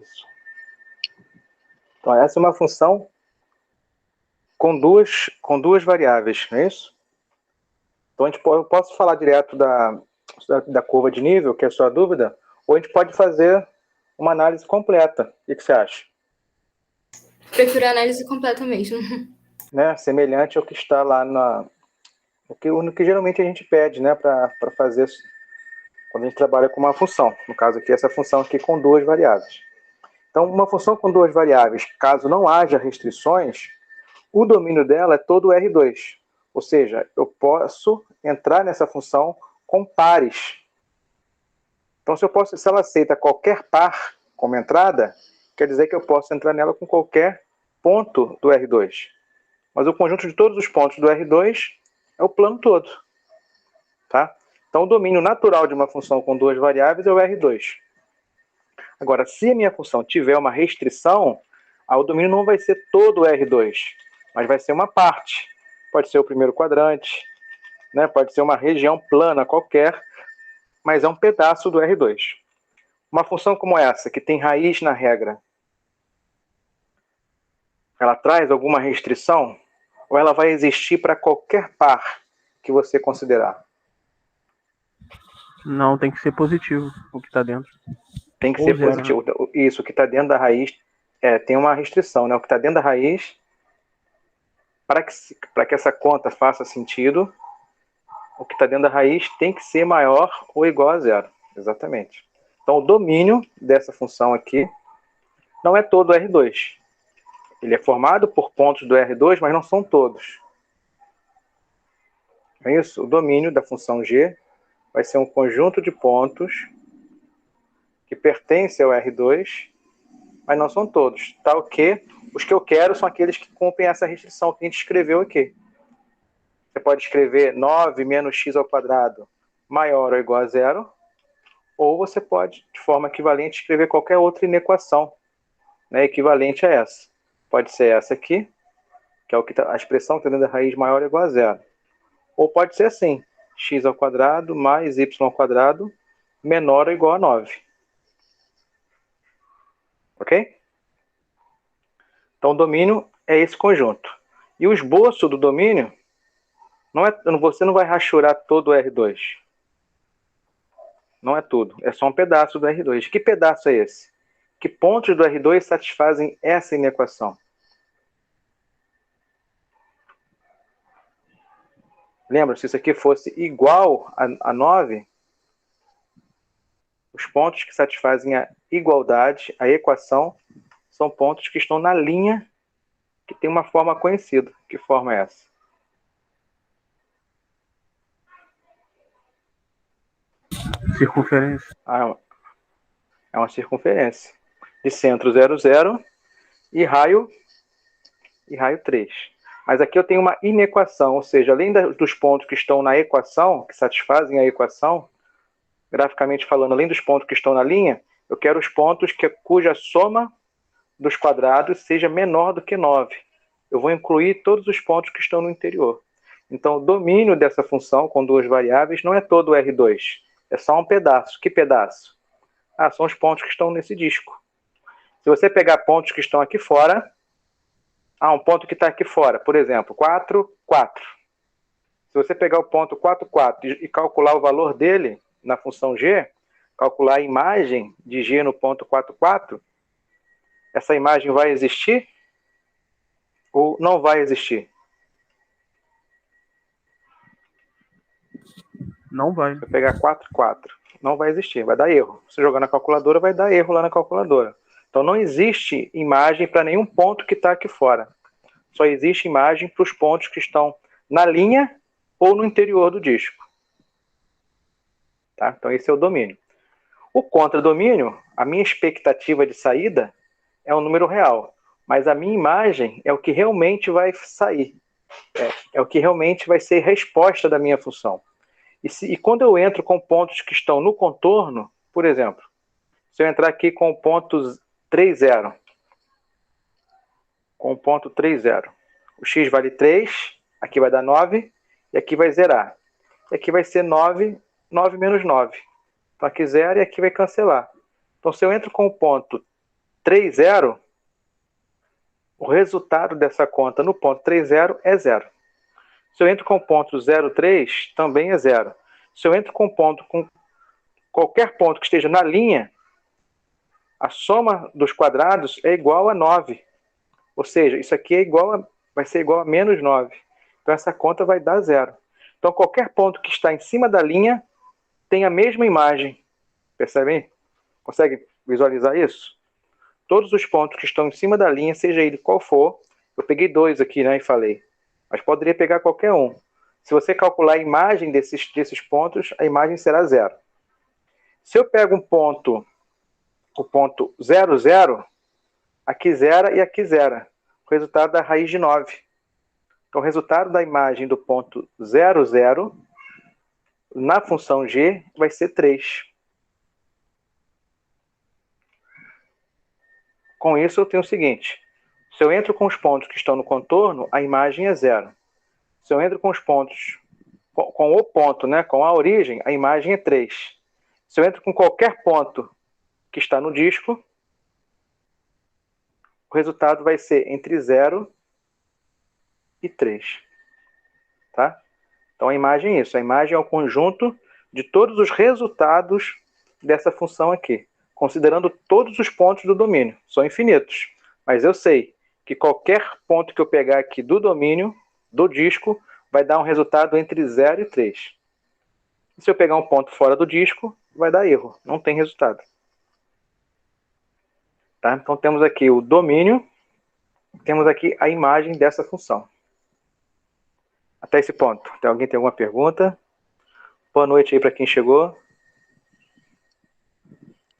Isso. Então, essa é uma função com duas variáveis, não é isso? Então, eu posso falar direto da curva de nível, que é a sua dúvida, ou a gente pode fazer uma análise completa. O que você acha? Prefiro a análise completa mesmo. Né? Semelhante ao que está lá no que geralmente a gente pede, né, para fazer quando a gente trabalha com uma função. No caso aqui, essa função aqui com duas variáveis. Então, uma função com duas variáveis, caso não haja restrições, o domínio dela é todo R2. Ou seja, eu posso entrar nessa função com pares. Então, se ela aceita qualquer par como entrada, quer dizer que eu posso entrar nela com qualquer ponto do R2. Mas o conjunto de todos os pontos do R2 é o plano todo. Tá? Então, o domínio natural de uma função com duas variáveis é o R2. Agora, se a minha função tiver uma restrição, o domínio não vai ser todo o R2, mas vai ser uma parte. Pode ser o primeiro quadrante, né? Pode ser uma região plana qualquer, mas é um pedaço do R2. Uma função como essa, que tem raiz na regra, ela traz alguma restrição? Ou ela vai existir para qualquer par que você considerar? Não, tem que ser positivo o que está dentro. Tem que Ou ser zero, positivo. né? Isso, o que está dentro da raiz tem uma restrição, né? O que está dentro da raiz, para que essa conta faça sentido, o que está dentro da raiz tem que ser maior ou igual a zero. Exatamente. Então, o domínio dessa função aqui não é todo o R2. Ele é formado por pontos do R2, mas não são todos. É isso? O domínio da função g vai ser um conjunto de pontos que pertence ao R2, mas não são todos. Tal que os que eu quero são aqueles que cumprem essa restrição que a gente escreveu aqui. Você pode escrever 9 menos x ao quadrado maior ou igual a zero, ou você pode, de forma equivalente, escrever qualquer outra inequação, né, equivalente a essa. Pode ser essa aqui, que é a expressão que está dentro da raiz maior ou igual a zero. Ou pode ser assim, x ao quadrado mais y ao quadrado menor ou igual a 9. Ok? Então, o domínio é esse conjunto. E o esboço do domínio, você não vai rachurar todo o R2. Não é tudo, é só um pedaço do R2. Que pedaço é esse? Que pontos do R2 satisfazem essa inequação? Lembra, se isso aqui fosse igual a 9, os pontos que satisfazem a igualdade, a equação, são pontos que estão na linha que tem uma forma conhecida. Que forma é essa? Circunferência. É uma circunferência. De centro 0, 0 e raio 3. Mas aqui eu tenho uma inequação, ou seja, além dos pontos que estão na equação, que satisfazem a equação, graficamente falando, além dos pontos que estão na linha, eu quero os pontos cuja soma dos quadrados seja menor do que 9. Eu vou incluir todos os pontos que estão no interior. Então, o domínio dessa função com duas variáveis não é todo o R2. É só um pedaço. Que pedaço? São os pontos que estão nesse disco. Se você pegar pontos que estão aqui fora, um ponto que está aqui fora, por exemplo, 4, 4. Se você pegar o ponto 4, 4 e calcular o valor dele na função g, calcular a imagem de g no ponto 4, 4, essa imagem vai existir ou não vai existir? Não vai. Se eu pegar 4, 4, não vai existir, vai dar erro. Se jogar na calculadora, vai dar erro lá na calculadora. Então, não existe imagem para nenhum ponto que está aqui fora. Só existe imagem para os pontos que estão na linha ou no interior do disco. Tá? Então, esse é o domínio. O contradomínio, a minha expectativa de saída é um número real, mas a minha imagem é o que realmente vai sair. É o que realmente vai ser resposta da minha função. E quando eu entro com pontos que estão no contorno, por exemplo, se eu entrar aqui com o ponto 3, 0, com o ponto 3, 0, o x vale 3, aqui vai dar 9, e aqui vai zerar. E aqui vai ser 9, 9 menos 9. Então aqui 0 e aqui vai cancelar. Então se eu entro com o ponto 30, o resultado dessa conta no ponto 30 é 0. Se eu entro com o ponto 03, também é 0. Se eu entro com qualquer ponto que esteja na linha, a soma dos quadrados é igual a 9. Ou seja, isso aqui vai ser igual a menos 9. Então, essa conta vai dar 0. Então, qualquer ponto que está em cima da linha tem a mesma imagem. Percebem? Consegue visualizar isso? Todos os pontos que estão em cima da linha, seja ele qual for, eu peguei 2 aqui, né, e falei, mas poderia pegar qualquer um. Se você calcular a imagem desses pontos, a imagem será 0. Se eu pego o ponto 00, aqui zera e aqui zera. O resultado da raiz de 9. Então, o resultado da imagem do ponto 00 na função g vai ser 3. Com isso, eu tenho o seguinte. Se eu entro com os pontos que estão no contorno, a imagem é 0. Se eu entro com os pontos, com o ponto, né, com a origem, a imagem é 3. Se eu entro com qualquer ponto que está no disco, o resultado vai ser entre 0 e 3. Tá? Então, a imagem é isso. A imagem é o conjunto de todos os resultados dessa função aqui, considerando todos os pontos do domínio. São infinitos. Mas eu sei que qualquer ponto que eu pegar aqui do domínio, do disco, vai dar um resultado entre 0 e 3. E se eu pegar um ponto fora do disco, vai dar erro. Não tem resultado. Tá? Então, temos aqui o domínio, temos aqui a imagem dessa função. Até esse ponto. Alguém tem alguma pergunta? Boa noite aí para quem chegou.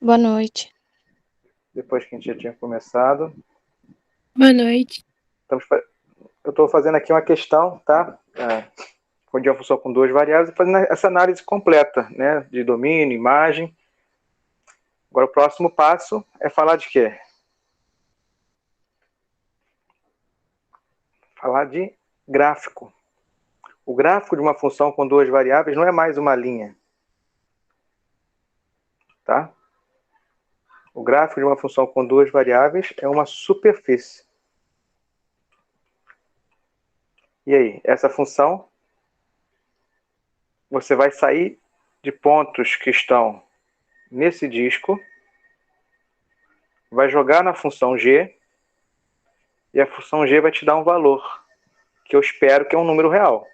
Boa noite. Depois que a gente já tinha começado. Boa noite. Eu estou fazendo aqui uma questão, tá? Onde é uma função com 2 variáveis, e fazendo essa análise completa, né? De domínio, imagem. Agora, o próximo passo é falar de quê? Falar de gráfico. O gráfico de uma função com 2 variáveis não é mais uma linha. Tá? O gráfico de uma função com 2 variáveis é uma superfície. E aí, essa função, você vai sair de pontos que estão nesse disco, vai jogar na função g, e a função g vai te dar um valor, que eu espero que é um número real.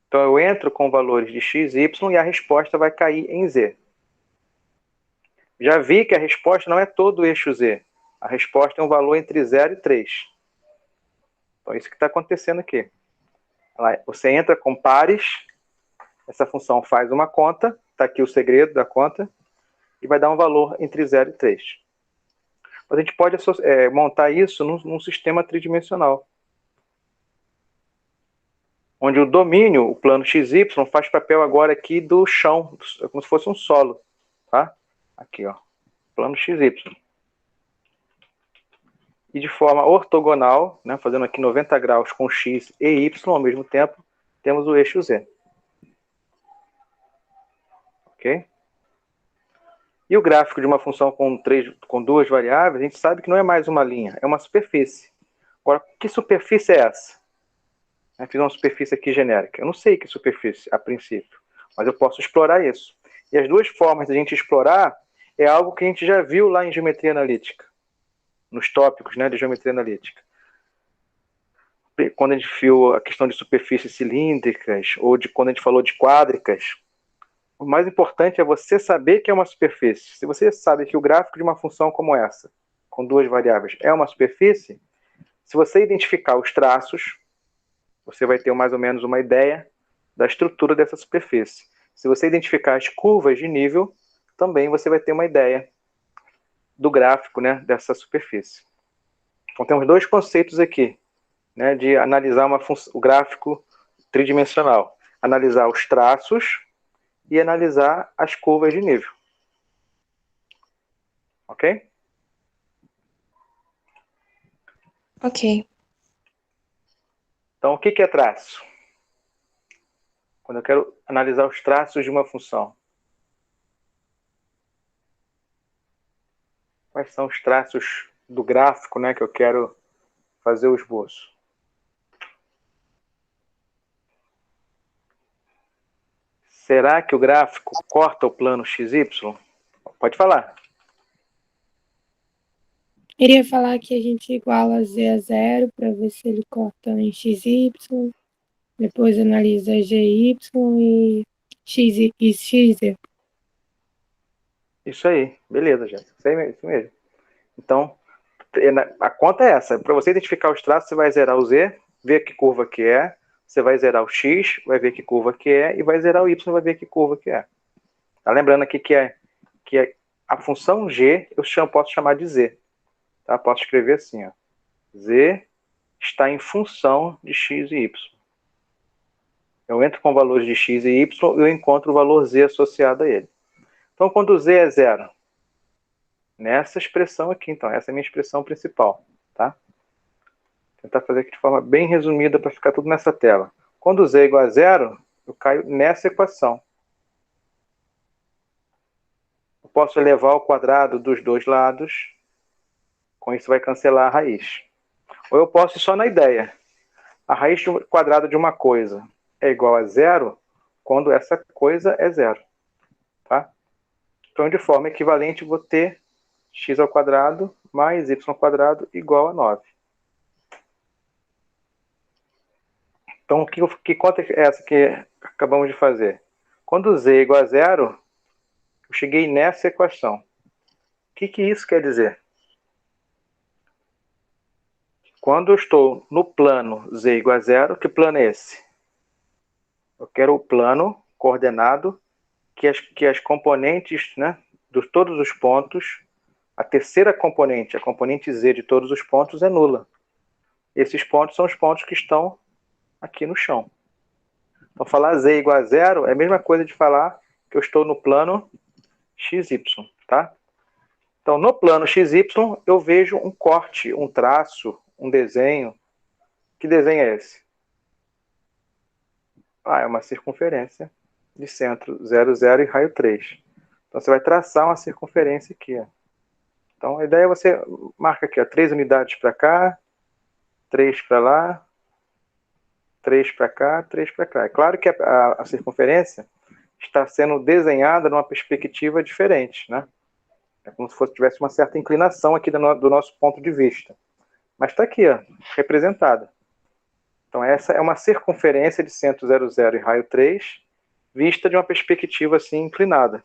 Então, eu entro com valores de x, y, e a resposta vai cair em z. Já vi que a resposta não é todo o eixo z. A resposta é um valor entre 0 e 3. Então, é isso que está acontecendo aqui. Você entra com pares, essa função faz uma conta, está aqui o segredo da conta, e vai dar um valor entre 0 e 3. Mas a gente pode montar isso num sistema tridimensional, onde o domínio, o plano XY, faz papel agora aqui do chão, como se fosse um solo. Tá? Aqui, ó, plano XY. E de forma ortogonal, né, fazendo aqui 90 graus com x e y ao mesmo tempo, temos o eixo z. Ok? E o gráfico de uma função com 2 variáveis, a gente sabe que não é mais uma linha, é uma superfície. Agora, que superfície é essa? Eu fiz uma superfície aqui genérica. Eu não sei que superfície, a princípio, mas eu posso explorar isso. E as duas formas de a gente explorar é algo que a gente já viu lá em geometria analítica, nos tópicos, né, de geometria analítica. Quando a gente viu a questão de superfícies cilíndricas, ou quando a gente falou de quádricas, o mais importante é você saber que é uma superfície. Se você sabe que o gráfico de uma função como essa, com 2 variáveis, é uma superfície, se você identificar os traços, você vai ter mais ou menos uma ideia da estrutura dessa superfície. Se você identificar as curvas de nível, também você vai ter uma ideia do gráfico, né, dessa superfície. Então, temos 2 conceitos aqui, né, de analisar o gráfico tridimensional. Analisar os traços e analisar as curvas de nível. Ok? Ok. Então, o que é traço? Quando eu quero analisar os traços de uma função. Quais são os traços do gráfico, né, que eu quero fazer o esboço. Será que o gráfico corta o plano XY? Pode falar. Iria falar que a gente iguala Z a zero para ver se ele corta em XY. Depois analisa GY e XZ. Isso aí. Beleza, gente. Isso mesmo. Então, a conta é essa. Para você identificar os traços, você vai zerar o Z, ver que curva que é. Você vai zerar o X, vai ver que curva que é. E vai zerar o Y, vai ver que curva que é. Tá lembrando aqui que a função G eu posso chamar de Z. Tá? Posso escrever assim, ó. Z está em função de X e Y. Eu entro com valores de X e Y e eu encontro o valor Z associado a ele. Então, quando Z é zero, nessa expressão aqui, então, essa é a minha expressão principal, tá? Vou tentar fazer aqui de forma bem resumida para ficar tudo nessa tela. Quando Z é igual a zero, eu caio nessa equação. Eu posso elevar ao quadrado dos dois lados, com isso vai cancelar a raiz. Ou eu posso ir só na ideia. A raiz quadrada de uma coisa é igual a zero quando essa coisa é zero, tá? Então, de forma equivalente, eu vou ter x ao quadrado mais y ao quadrado igual a 9. Então, que conta é essa que acabamos de fazer? Quando z é igual a zero, eu cheguei nessa equação. O que isso quer dizer? Quando eu estou no plano z igual a zero, que plano é esse? Eu quero o plano coordenado que as componentes, né, de todos os pontos, a terceira componente, a componente z de todos os pontos é nula. Esses pontos são os pontos que estão aqui no chão. Então, falar z igual a zero é a mesma coisa de falar que eu estou no plano XY, tá? Então, no plano XY, eu vejo um corte, um traço, um desenho. Que desenho é esse? É uma circunferência de centro 0, 0 e raio 3. Então, você vai traçar uma circunferência aqui. Ó. Então, a ideia é você marca aqui, ó, 3 unidades para cá, 3 para lá, 3 para cá, 3 para cá. É claro que a circunferência está sendo desenhada numa perspectiva diferente, né? É como se tivesse uma certa inclinação aqui do nosso ponto de vista. Mas está aqui, ó, representada. Então, essa é uma circunferência de centro 0, 0 e raio 3, vista de uma perspectiva assim inclinada.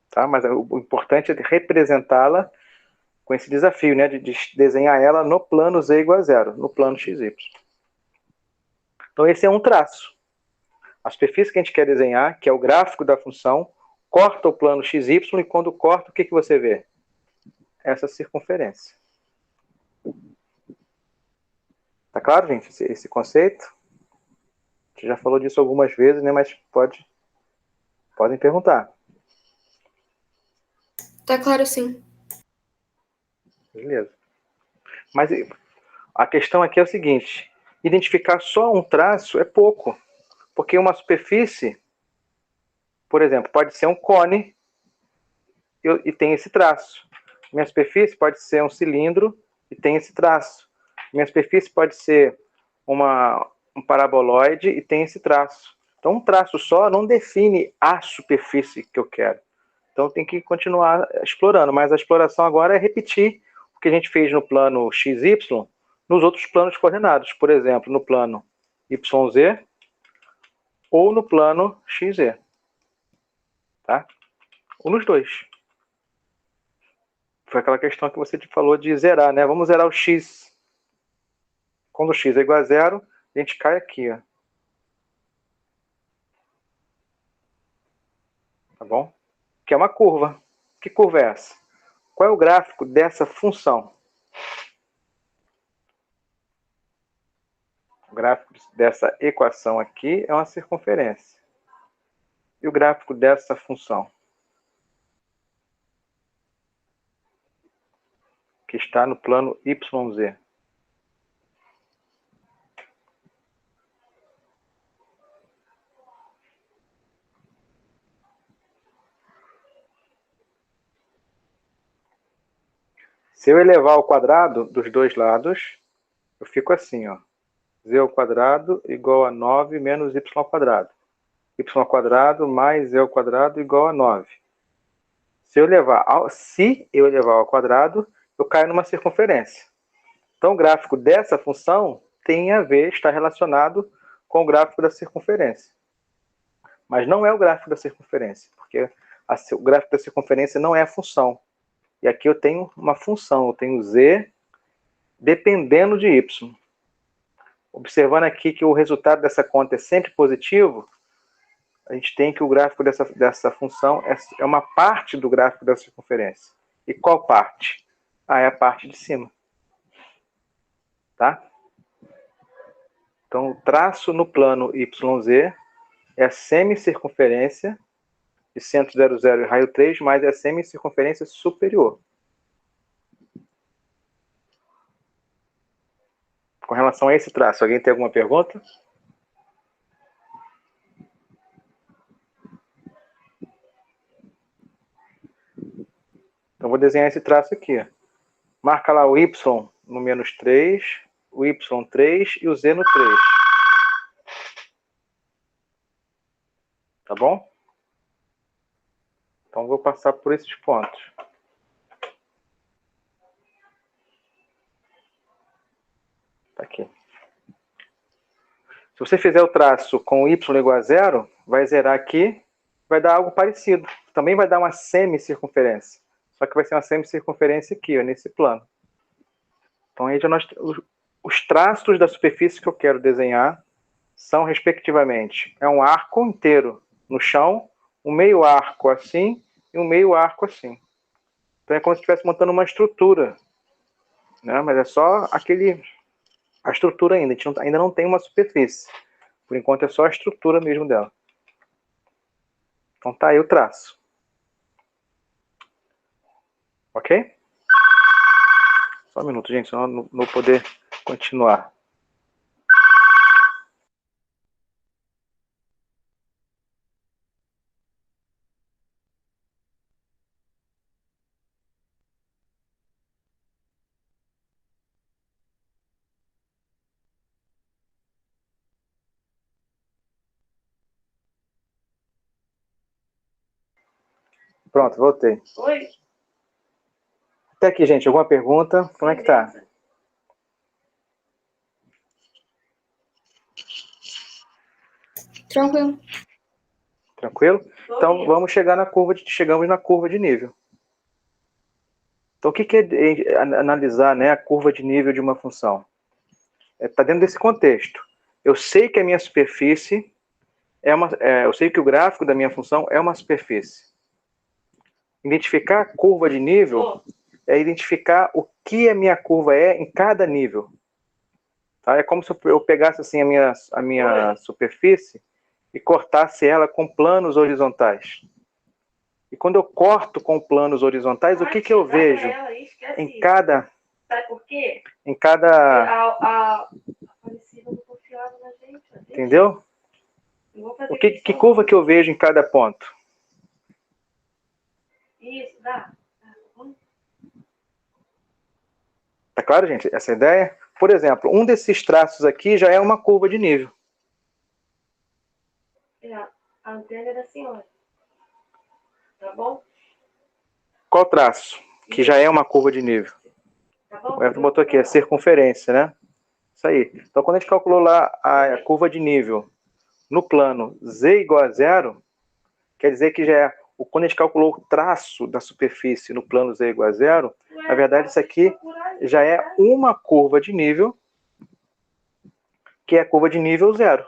Tá? Mas o importante é representá-la com esse desafio, né, de desenhar ela no plano z igual a zero, no plano xy. Então, esse é um traço. A superfície que a gente quer desenhar, que é o gráfico da função, corta o plano xy e quando corta, o que você vê? Essa circunferência. Tá claro, gente, esse conceito? A gente já falou disso algumas vezes, né, mas podem perguntar. Tá claro, sim. Beleza. Mas a questão aqui é o seguinte, identificar só um traço é pouco, porque uma superfície, por exemplo, pode ser um cone e tem esse traço. Minha superfície pode ser um cilindro e tem esse traço. Minha superfície pode ser um paraboloide e tem esse traço. Então, um traço só não define a superfície que eu quero. Então, tem que continuar explorando. Mas a exploração agora é repetir o que a gente fez no plano XY nos outros planos coordenados. Por exemplo, no plano YZ ou no plano XZ. Tá? Ou nos dois. Foi aquela questão que você falou de zerar, né? Vamos zerar o x. Quando o x é igual a zero, a gente cai aqui, ó. Tá bom? Que é uma curva. Que curva é essa? Qual é o gráfico dessa função? O gráfico dessa equação aqui é uma circunferência. E o gráfico dessa função? Que está no plano YZ. Se eu elevar ao quadrado dos dois lados, eu fico assim, ó. Z ao quadrado igual a 9 menos y ao quadrado. Y ao quadrado mais z ao quadrado igual a 9. Se eu elevar ao quadrado, eu caio numa circunferência. Então, o gráfico dessa função tem a ver, está relacionado com o gráfico da circunferência. Mas não é o gráfico da circunferência, porque o gráfico da circunferência não é a função. E aqui eu tenho uma função, eu tenho z dependendo de y. Observando aqui que o resultado dessa conta é sempre positivo, a gente tem que o gráfico dessa função é uma parte do gráfico da circunferência. E qual parte? É a parte de cima. Tá? Então, o traço no plano YZ é a semicircunferência de centro 0, 0 e raio 3, mais a semicircunferência superior. Com relação a esse traço, alguém tem alguma pergunta? Então, vou desenhar esse traço aqui. Ó. Marca lá o Y no menos 3, o Y3 e o Z no 3. Tá bom? Então, vou passar por esses pontos. Tá aqui. Se você fizer o traço com y igual a 0, vai zerar aqui, vai dar algo parecido. Também vai dar uma semicircunferência. Só que vai ser uma semicircunferência aqui, ó, nesse plano. Então, aí os traços da superfície que eu quero desenhar são, respectivamente, um arco inteiro no chão, um meio arco assim e um meio arco assim. Então, é como se estivesse montando uma estrutura. Né? Mas é só a estrutura ainda. A gente ainda não tem uma superfície. Por enquanto, é só a estrutura mesmo dela. Então, tá aí o traço. Ok? Só um minuto, gente, senão não vou poder continuar. Pronto, voltei. Oi. Até aqui, gente, alguma pergunta? Como é que tá? Tranquilo. Tranquilo? Então, chegamos na curva de nível. Então, o que é analisar, né, a curva de nível de uma função? Está dentro desse contexto. Eu sei que a minha superfície eu sei que o gráfico da minha função é uma superfície. Identificar a curva de nível é identificar o que a minha curva é em cada nível. Tá? É como se eu pegasse assim, a minha superfície e cortasse ela com planos horizontais. E quando eu corto com planos horizontais, o que eu vejo em cada... Sabe por quê? Em cada... A Aparecida não confiava na gente. Entendeu? Que curva que eu vejo em cada ponto? Isso, dá. Tá claro, gente? Essa ideia? Por exemplo, um desses traços aqui já é uma curva de nível. A antena da senhora. Tá bom? Qual traço? Que já é uma curva de nível. Tá bom? O Everton botou aqui, a circunferência, né? Isso aí. Então, quando a gente calculou lá a curva de nível no plano z igual a 0, quer dizer que já é, quando a gente calculou o traço da superfície no plano z igual a 0, na verdade isso aqui já é uma curva de nível, que é a curva de nível 0.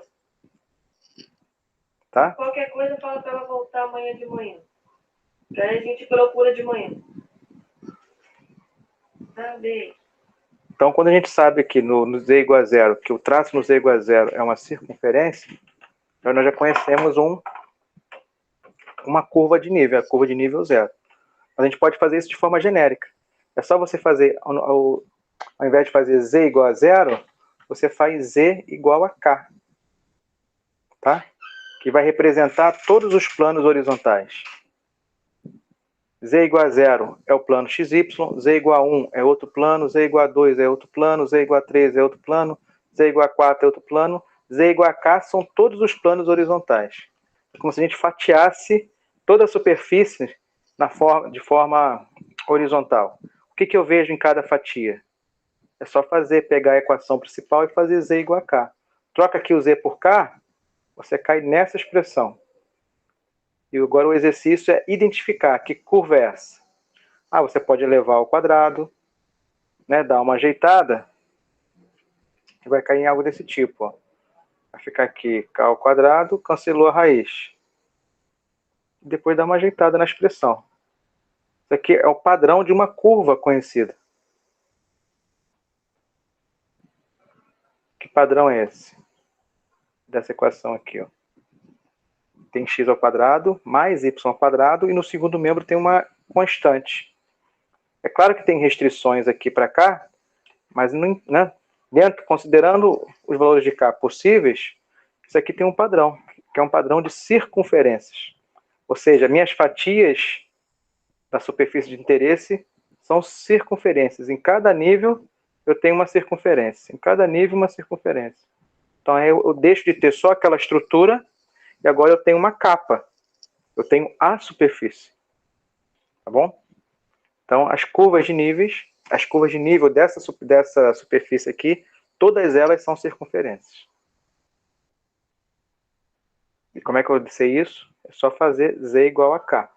Tá? Qualquer coisa, fala para ela voltar amanhã de manhã. Daí a gente procura de manhã. Tá, beijo. Então, quando a gente sabe que no z igual a 0, que o traço no z igual a 0 é uma circunferência, então nós já conhecemos uma curva de nível, a curva de nível 0. Mas a gente pode fazer isso de forma genérica. É só você fazer, ao invés de fazer z igual a 0, você faz z igual a k. Tá? Que vai representar todos os planos horizontais. Z igual a 0 é o plano XY, Z igual a 1 é outro plano, Z igual a 2 é outro plano, Z igual a 3 é outro plano, Z igual a 4 é outro plano, Z igual a K são todos os planos horizontais. É como se a gente fatiasse toda a superfície de forma horizontal. O que eu vejo em cada fatia? É só pegar a equação principal e fazer Z igual a K. Troca aqui o Z por K, você cai nessa expressão. E agora o exercício é identificar que curva é essa. Você pode elevar ao quadrado, né, dar uma ajeitada, e vai cair em algo desse tipo. Ó. Vai ficar aqui K ao quadrado, cancelou a raiz. Depois dá uma ajeitada na expressão. Isso aqui é o padrão de uma curva conhecida. Que padrão é esse? Dessa equação aqui, ó. Tem x ao quadrado mais y ao quadrado e no segundo membro tem uma constante. É claro que tem restrições aqui para cá, mas né, considerando os valores de k possíveis, isso aqui tem um padrão, que é um padrão de circunferências. Ou seja, minhas fatias da superfície de interesse são circunferências. Em cada nível eu tenho uma circunferência. Em cada nível uma circunferência. Então eu deixo de ter só aquela estrutura e agora eu tenho uma capa. Eu tenho a superfície. Tá bom? Então as curvas de nível dessa superfície aqui, todas elas são circunferências. E como é que eu sei isso? É só fazer Z igual a K.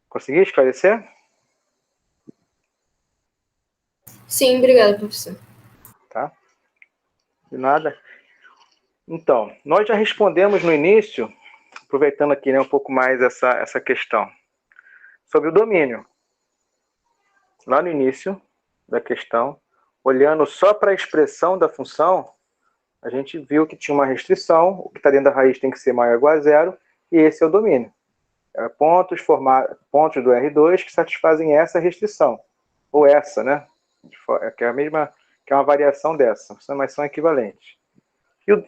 Consegui esclarecer? Sim, obrigada, professor. Tá? De nada. Então, nós já respondemos no início, aproveitando aqui, né, um pouco mais essa questão, sobre o domínio. Lá no início da questão, olhando só para a expressão da função, a gente viu que tinha uma restrição, o que está dentro da raiz tem que ser maior ou igual a zero, e esse é o domínio. Pontos do R2 que satisfazem essa restrição. Ou essa, né? Que é a mesma, que é uma variação dessa, mas são equivalentes.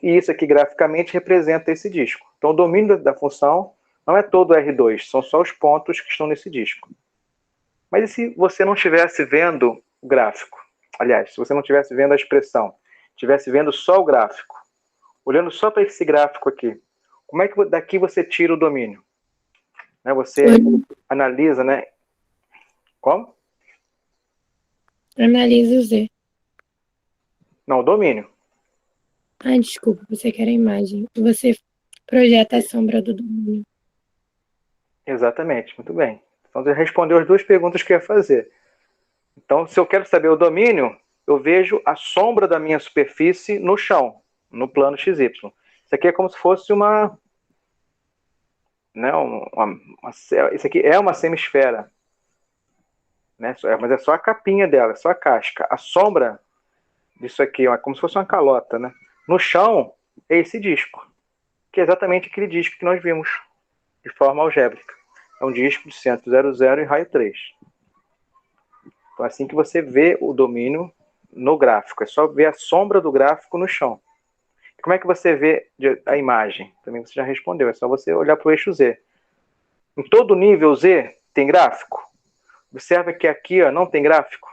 E isso aqui graficamente representa esse disco. Então o domínio da função não é todo o R2, são só os pontos que estão nesse disco. Mas e se você não estivesse vendo o gráfico? Aliás, se você não estivesse vendo a expressão, estivesse vendo só o gráfico, olhando só para esse gráfico aqui, como é que daqui você tira o domínio? Você analisa, né? Como? Analisa o Z. Não, o domínio. Desculpa, você quer a imagem. Você projeta a sombra do domínio. Exatamente, muito bem. Então você respondeu as duas perguntas que eu ia fazer. Então, se eu quero saber o domínio, eu vejo a sombra da minha superfície no chão, no plano XY. Isso aqui é como se fosse isso aqui é uma semisfera. Né? Mas é só a capinha dela, é só a casca. A sombra disso aqui é como se fosse uma calota. Né? No chão é esse disco, que é exatamente aquele disco que nós vimos de forma algébrica. É um disco de centro 0,0 e raio 3. Então é assim que você vê o domínio no gráfico. É só ver a sombra do gráfico no chão. Como é que você vê a imagem? Também você já respondeu. É só você olhar para o eixo Z. Em todo nível Z tem gráfico. Observa que aqui não tem gráfico.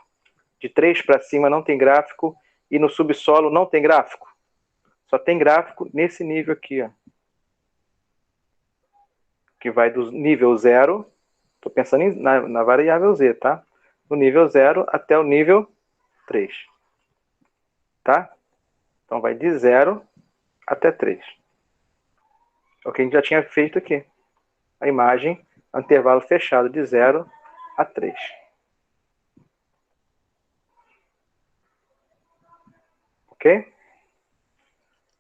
De 3 para cima não tem gráfico. E no subsolo não tem gráfico. Só tem gráfico nesse nível aqui. Que vai do nível 0. Estou pensando na variável Z, tá? Do nível 0 até o nível 3. Tá? Então vai de 0 até 3. É o que a gente já tinha feito aqui. A imagem, intervalo fechado de 0 a 3. Ok?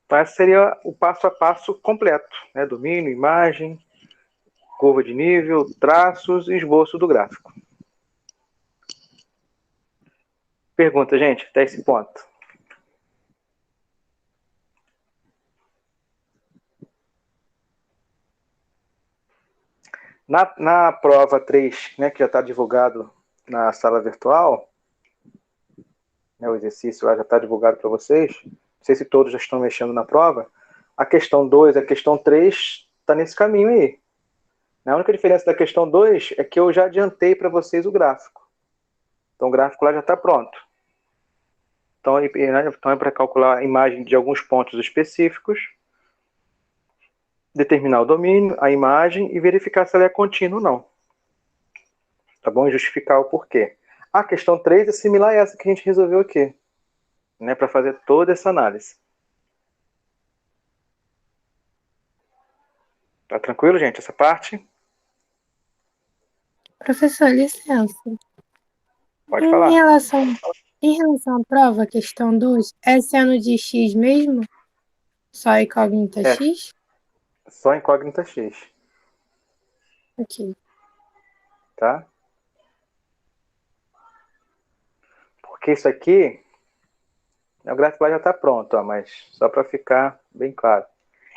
Então esse seria o passo a passo completo. Né? Domínio, imagem, curva de nível, traços e esboço do gráfico. Pergunta, gente, até esse ponto. Na prova 3, né, que já está divulgado na sala virtual, né, o exercício lá já está divulgado para vocês, não sei se todos já estão mexendo na prova, a questão 2 e a questão 3 está nesse caminho aí. A única diferença da questão 2 é que eu já adiantei para vocês o gráfico. Então o gráfico lá já está pronto. Então é para calcular a imagem de alguns pontos específicos, determinar o domínio, a imagem e verificar se ela é contínua ou não. Tá bom? E justificar o porquê. A questão 3 é similar a essa que a gente resolveu aqui, né, para fazer toda essa análise. Tá tranquilo, gente, essa parte? Professor, licença. Pode falar. Em relação à prova, questão 2, é seno de x mesmo? Só incógnita É. x? Só incógnita x. Ok. Tá? Porque isso aqui, o gráfico lá já está pronto, ó, mas só para ficar bem claro.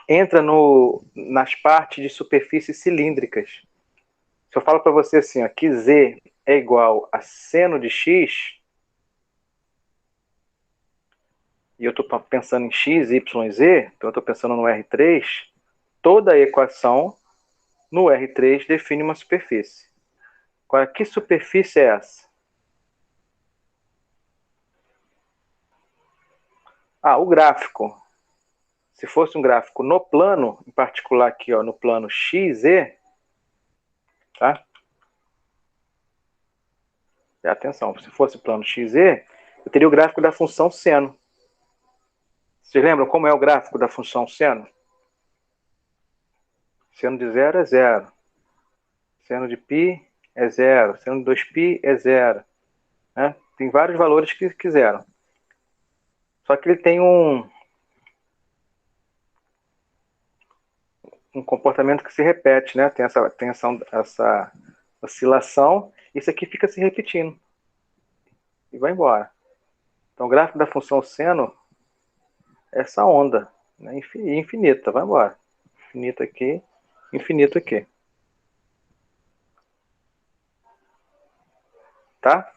Entra nas partes de superfícies cilíndricas. Se eu falo para você assim, ó, que z é igual a seno de x, e eu estou pensando em x, y e z, então eu estou pensando no R3, toda a equação no R3 define uma superfície. Agora, que superfície é essa? O gráfico. Se fosse um gráfico no plano, em particular aqui, ó, no plano XZ, tá? Atenção, se fosse plano XZ, eu teria o gráfico da função seno. Vocês lembram como é o gráfico da função seno? Seno de 0 é 0. Seno de π é 0. Seno de 2π é 0. Né? Tem vários valores que quiseram. Só que ele tem um comportamento que se repete, né? Tem essa oscilação. Isso aqui fica se repetindo. E vai embora. Então, o gráfico da função seno é essa onda, né? Infinita, vai embora. Infinito aqui, infinito aqui. Tá?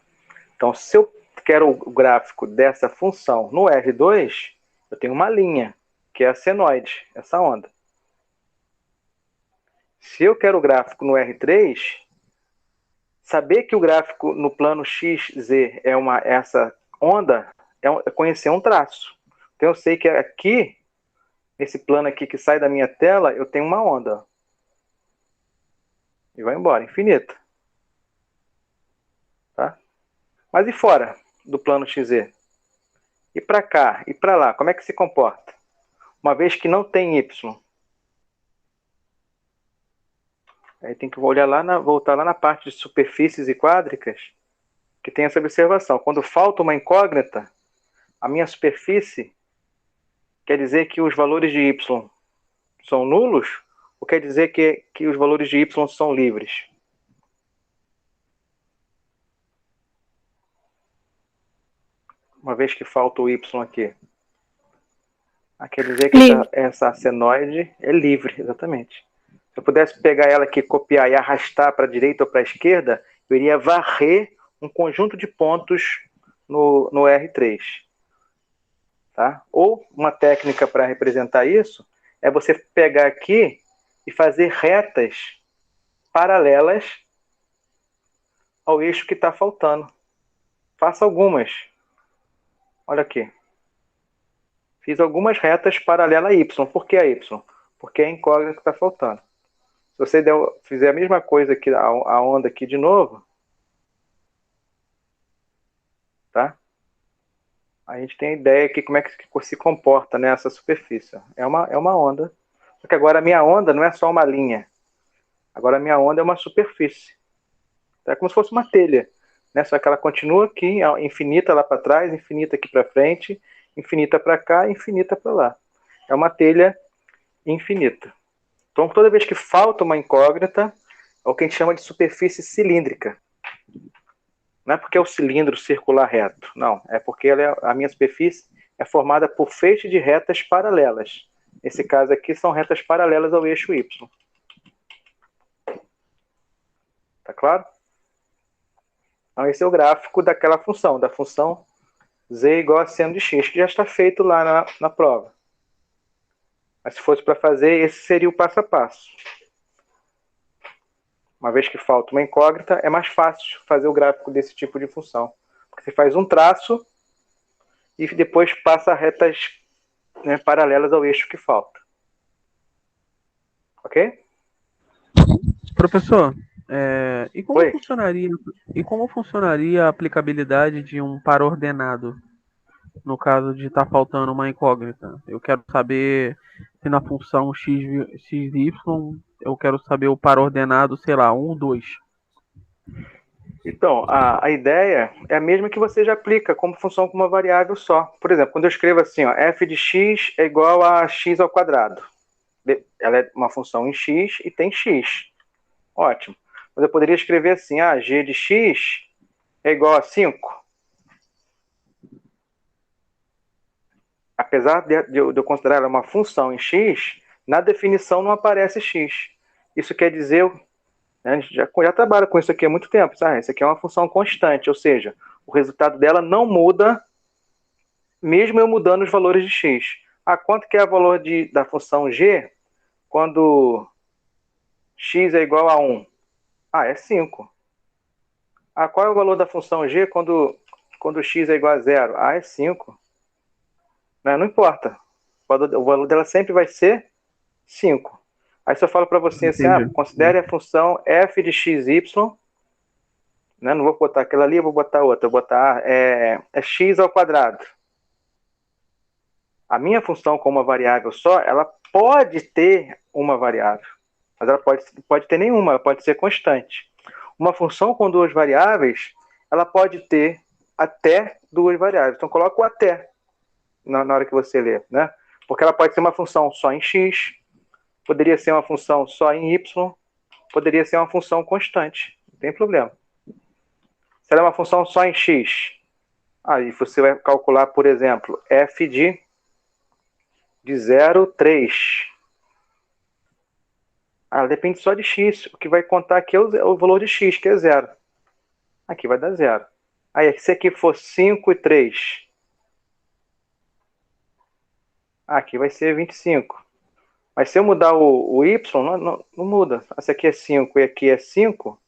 Então, se eu quero o gráfico dessa função no R2, eu tenho uma linha, que é a senoide, essa onda. Se eu quero o gráfico no R3, saber que o gráfico no plano XZ é essa onda é conhecer um traço. Então eu sei que aqui, nesse plano aqui que sai da minha tela, eu tenho uma onda. E vai embora, infinita. Tá? Mas e fora do plano XZ? E para cá, e para lá, como é que se comporta? Uma vez que não tem Y. Aí tem que voltar lá na parte de superfícies e quádricas, que tem essa observação. Quando falta uma incógnita, a minha superfície quer dizer que os valores de Y são nulos, ou quer dizer que os valores de Y são livres? Uma vez que falta o Y aqui. Quer dizer que essa senoide é livre, exatamente. Se eu pudesse pegar ela aqui, copiar e arrastar para a direita ou para a esquerda, eu iria varrer um conjunto de pontos no R3. Tá? Ou uma técnica para representar isso é você pegar aqui e fazer retas paralelas ao eixo que está faltando. Faça algumas. Olha aqui. Fiz algumas retas paralelas a Y. Por que a Y? Porque é a incógnita que está faltando. Se você fizer a mesma coisa aqui, a onda aqui de novo, tá? A gente tem a ideia aqui como é que se comporta nessa superfície. É uma onda. Só que agora a minha onda não é só uma linha. Agora a minha onda é uma superfície. É como se fosse uma telha. Né? Só que ela continua aqui, infinita lá para trás, infinita aqui para frente, infinita para cá, infinita para lá. É uma telha infinita. Então, toda vez que falta uma incógnita, é o que a gente chama de superfície cilíndrica. Não é porque é o cilindro circular reto. Não, é porque a minha superfície é formada por feixe de retas paralelas. Nesse caso aqui, são retas paralelas ao eixo Y. Tá claro? Então, esse é o gráfico daquela função, da função z igual a seno de x, que já está feito lá na prova. Mas se fosse para fazer, esse seria o passo a passo. uma vez que falta uma incógnita, é mais fácil fazer o gráfico desse tipo de função. Porque você faz um traço e depois passa retas, né, paralelas ao eixo que falta. Ok? Professor, Oi. e como funcionaria a aplicabilidade de um par ordenado no caso de estar faltando uma incógnita? Eu quero saber se na função xy eu quero saber o par ordenado, sei lá, 1, 2. Então, a ideia é a mesma que você já aplica como função com uma variável só. Por exemplo, quando eu escrevo assim, ó, f de x é igual a x ao quadrado. Ela é uma função em x e tem x. Ótimo. Mas eu poderia escrever assim, g de x é igual a 5. Apesar de eu considerar ela uma função em x, na definição não aparece x. Isso quer dizer, né, a gente já trabalha com isso aqui há muito tempo. Isso aqui é uma função constante, ou seja, o resultado dela não muda, mesmo eu mudando os valores de x. Quanto que é o valor da função g quando x é igual a 1? É 5. Qual é o valor da função g quando x é igual a 0? É 5. Não importa. O valor dela sempre vai ser 5. Aí se eu falo para você assim, considere a função f de xy, né? Não vou botar aquela ali, eu vou botar outra. Eu vou botar x ao quadrado. A minha função com uma variável só, ela pode ter uma variável, mas ela pode ter nenhuma, ela pode ser constante. Uma função com duas variáveis, ela pode ter até duas variáveis. Então coloca o até na hora que você lê, né? Porque ela pode ser uma função só em x, poderia ser uma função só em y, poderia ser uma função constante, não tem problema. Se ela é uma função só em x, aí você vai calcular, por exemplo, f de 0,3. Ela depende só de x, o que vai contar aqui é o valor de x, que é 0. Aqui vai dar 0. Aí, se aqui for 5 e 3, aqui vai ser 25. Mas se eu mudar o y, não muda. Essa aqui é 5 e aqui é 5,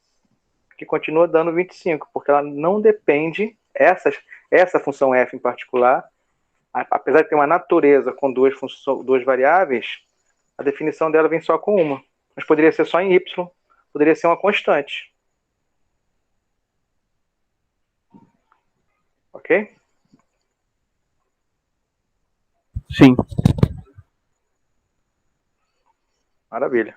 que continua dando 25, porque ela não depende, essa função f em particular, apesar de ter uma natureza com duas variáveis, a definição dela vem só com uma. Mas poderia ser só em y, poderia ser uma constante. Ok? Sim. Maravilha.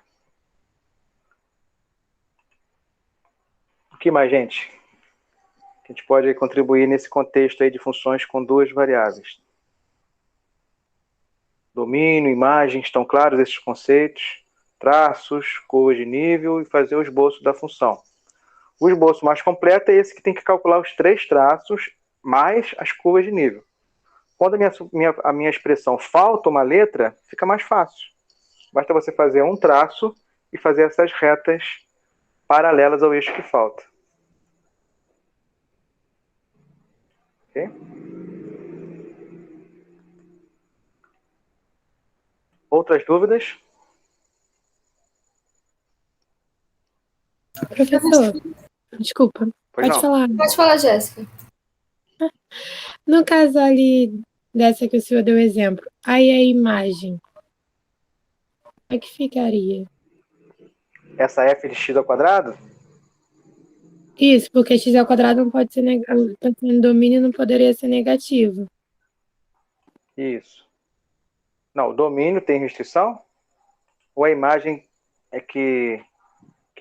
O que mais, gente? Que a gente pode contribuir nesse contexto aí de funções com duas variáveis? Domínio, imagem, estão claros esses conceitos? Traços, curvas de nível e fazer o esboço da função. O esboço mais completo é esse que tem que calcular os 3 traços mais as curvas de nível. Quando a minha expressão falta uma letra, fica mais fácil. Basta você fazer um traço e fazer essas retas paralelas ao eixo que falta. Ok? Outras dúvidas? Professor, desculpa, pode falar. Pode falar, Jéssica. No caso ali dessa que o senhor deu exemplo, aí a imagem, como é que ficaria? Essa f de x ao quadrado? Isso, porque x ao quadrado não pode ser negativo, no domínio não poderia ser negativo. Isso. Não, o domínio tem restrição? Ou a imagem é que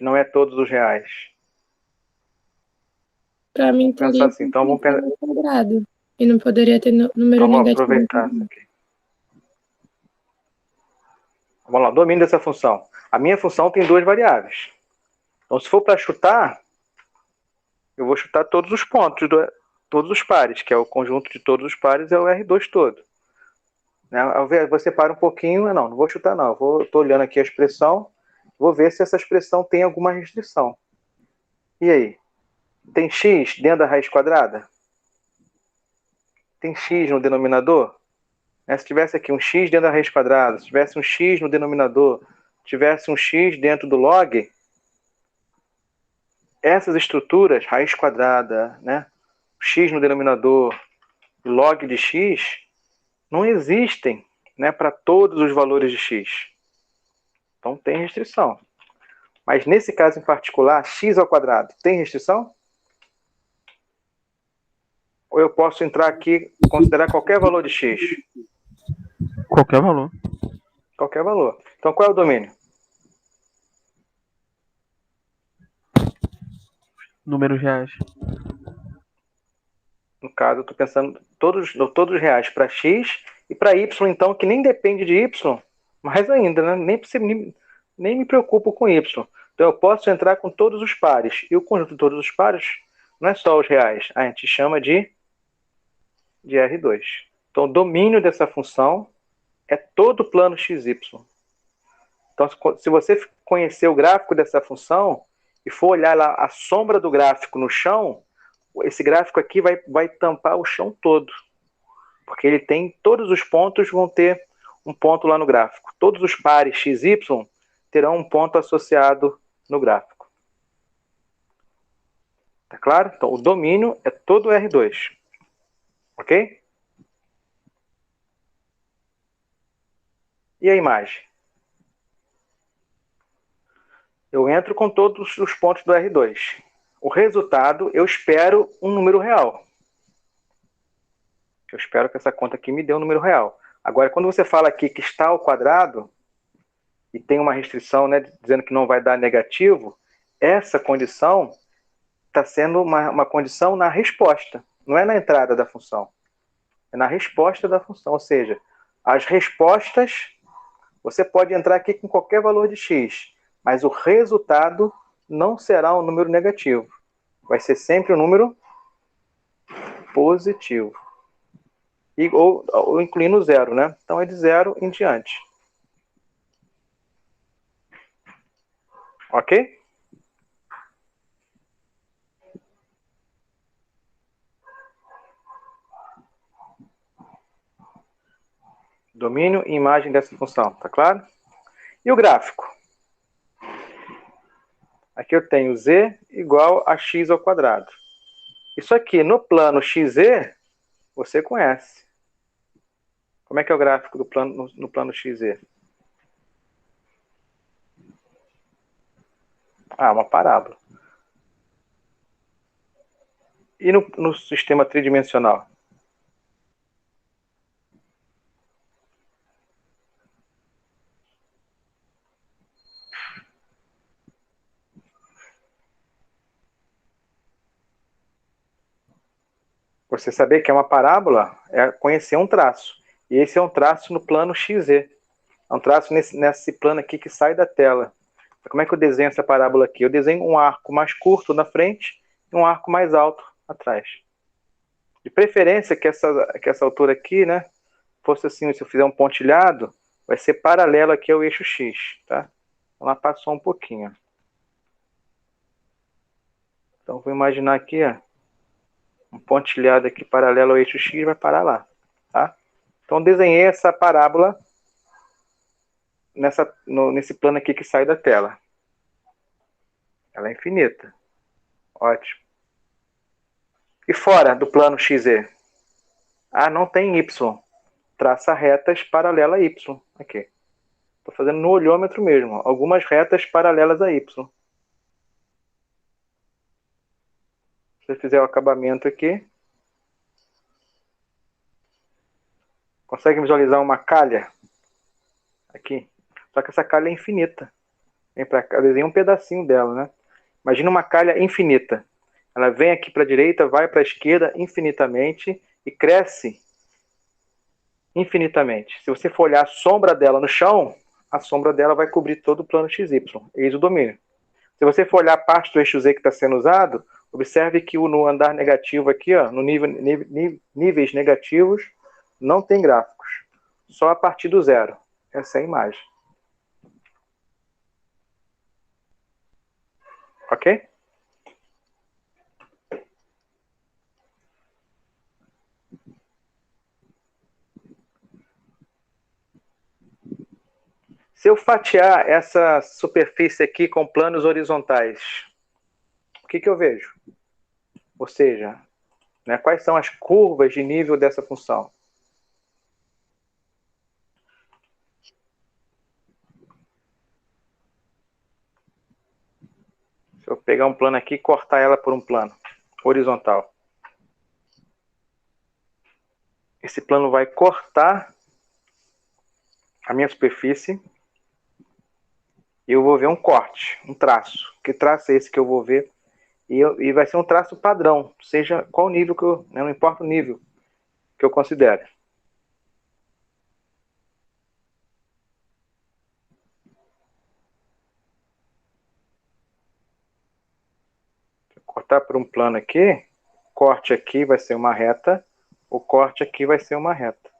não é todos os reais? Para mim, Pensar assim, então vamos pensar. Quadrado. E não poderia ter número Então vamos negativo. aproveitar isso aqui. Vamos lá, domínio dessa função. A minha função tem duas variáveis. Então, se for para chutar, eu vou chutar todos os pontos, todos os pares, que é o conjunto de todos os pares, é o R2 todo. Né? Você para um pouquinho, não vou chutar não. Estou olhando aqui a expressão, vou ver se essa expressão tem alguma restrição. E aí? Tem x dentro da raiz quadrada? Tem x no denominador? Se tivesse aqui um x dentro da raiz quadrada, se tivesse um x no denominador, tivesse um x dentro do log, essas estruturas, raiz quadrada, né, x no denominador, log de x, não existem, né, para todos os valores de x. Então tem restrição. Mas nesse caso em particular, x ao quadrado, tem restrição? Ou eu posso entrar aqui e considerar qualquer valor de x? Qualquer valor. Qualquer valor. Então qual é o domínio? Números reais. No caso, eu estou pensando todos reais para x e para y, então, que nem depende de y, mais ainda, né? Nem me preocupo com y. Então, eu posso entrar com todos os pares. E o conjunto de todos os pares não é só os reais. A gente chama de R2. Então, o domínio dessa função é todo o plano xy. Então, se você conhecer o gráfico dessa função e for olhar lá a sombra do gráfico no chão, esse gráfico aqui vai tampar o chão todo. Porque ele tem, todos os pontos vão ter um ponto lá no gráfico. Todos os pares XY terão um ponto associado no gráfico. Tá claro? Então, o domínio é todo R2. Ok? E a imagem? Eu entro com todos os pontos do R2. O resultado, eu espero um número real. Eu espero que essa conta aqui me dê um número real. Agora, quando você fala aqui que está ao quadrado, e tem uma restrição, né, dizendo que não vai dar negativo, essa condição está sendo uma condição na resposta, não é na entrada da função. É na resposta da função, ou seja, as respostas, você pode entrar aqui com qualquer valor de x, mas o resultado não será um número negativo. Vai ser sempre um número positivo. Ou incluindo zero, né? Então é de 0 em diante. Ok? Domínio e imagem dessa função, tá claro? E o gráfico? Aqui eu tenho z igual a x ao quadrado. Isso aqui no plano XZ, você conhece. Como é que é o gráfico do plano, no plano XZ? Uma parábola. E no sistema tridimensional? Você saber que é uma parábola é conhecer um traço. E esse é um traço no plano XZ. É um traço nesse plano aqui que sai da tela. Como é que eu desenho essa parábola aqui? Eu desenho um arco mais curto na frente e um arco mais alto atrás. De preferência que essa altura aqui, né, fosse assim, se eu fizer um pontilhado, vai ser paralelo aqui ao eixo X, tá? Então, lá passou um pouquinho. Então, vou imaginar aqui, ó, um pontilhado aqui paralelo ao eixo X, vai parar lá, tá? Então, desenhei essa parábola nesse plano aqui que sai da tela. Ela é infinita. Ótimo. E fora do plano XZ? Não tem Y. Traça retas paralelas a Y. Aqui. Estou fazendo no olhômetro mesmo. Algumas retas paralelas a Y. Se você fizer o acabamento aqui. Consegue visualizar uma calha? Aqui. Só que essa calha é infinita. Vem para cá. Desenha um pedacinho dela, né? Imagina uma calha infinita. Ela vem aqui para a direita, vai para a esquerda infinitamente e cresce infinitamente. Se você for olhar a sombra dela no chão, a sombra dela vai cobrir todo o plano XY. Eis o domínio. Se você for olhar a parte do eixo Z que está sendo usado, observe que no andar negativo aqui, ó, no níveis negativos, não tem gráficos. Só a partir do zero. Essa é a imagem. Ok? Se eu fatiar essa superfície aqui com planos horizontais, o que eu vejo? Ou seja, né, quais são as curvas de nível dessa função? Se eu pegar um plano aqui e cortar ela por um plano horizontal. Esse plano vai cortar a minha superfície e eu vou ver um corte, um traço. Que traço é esse que eu vou ver? E vai ser um traço padrão, seja qual nível que eu... Não importa o nível que eu considere. Vou cortar por um plano aqui, corte aqui vai ser uma reta, o corte aqui vai ser uma reta.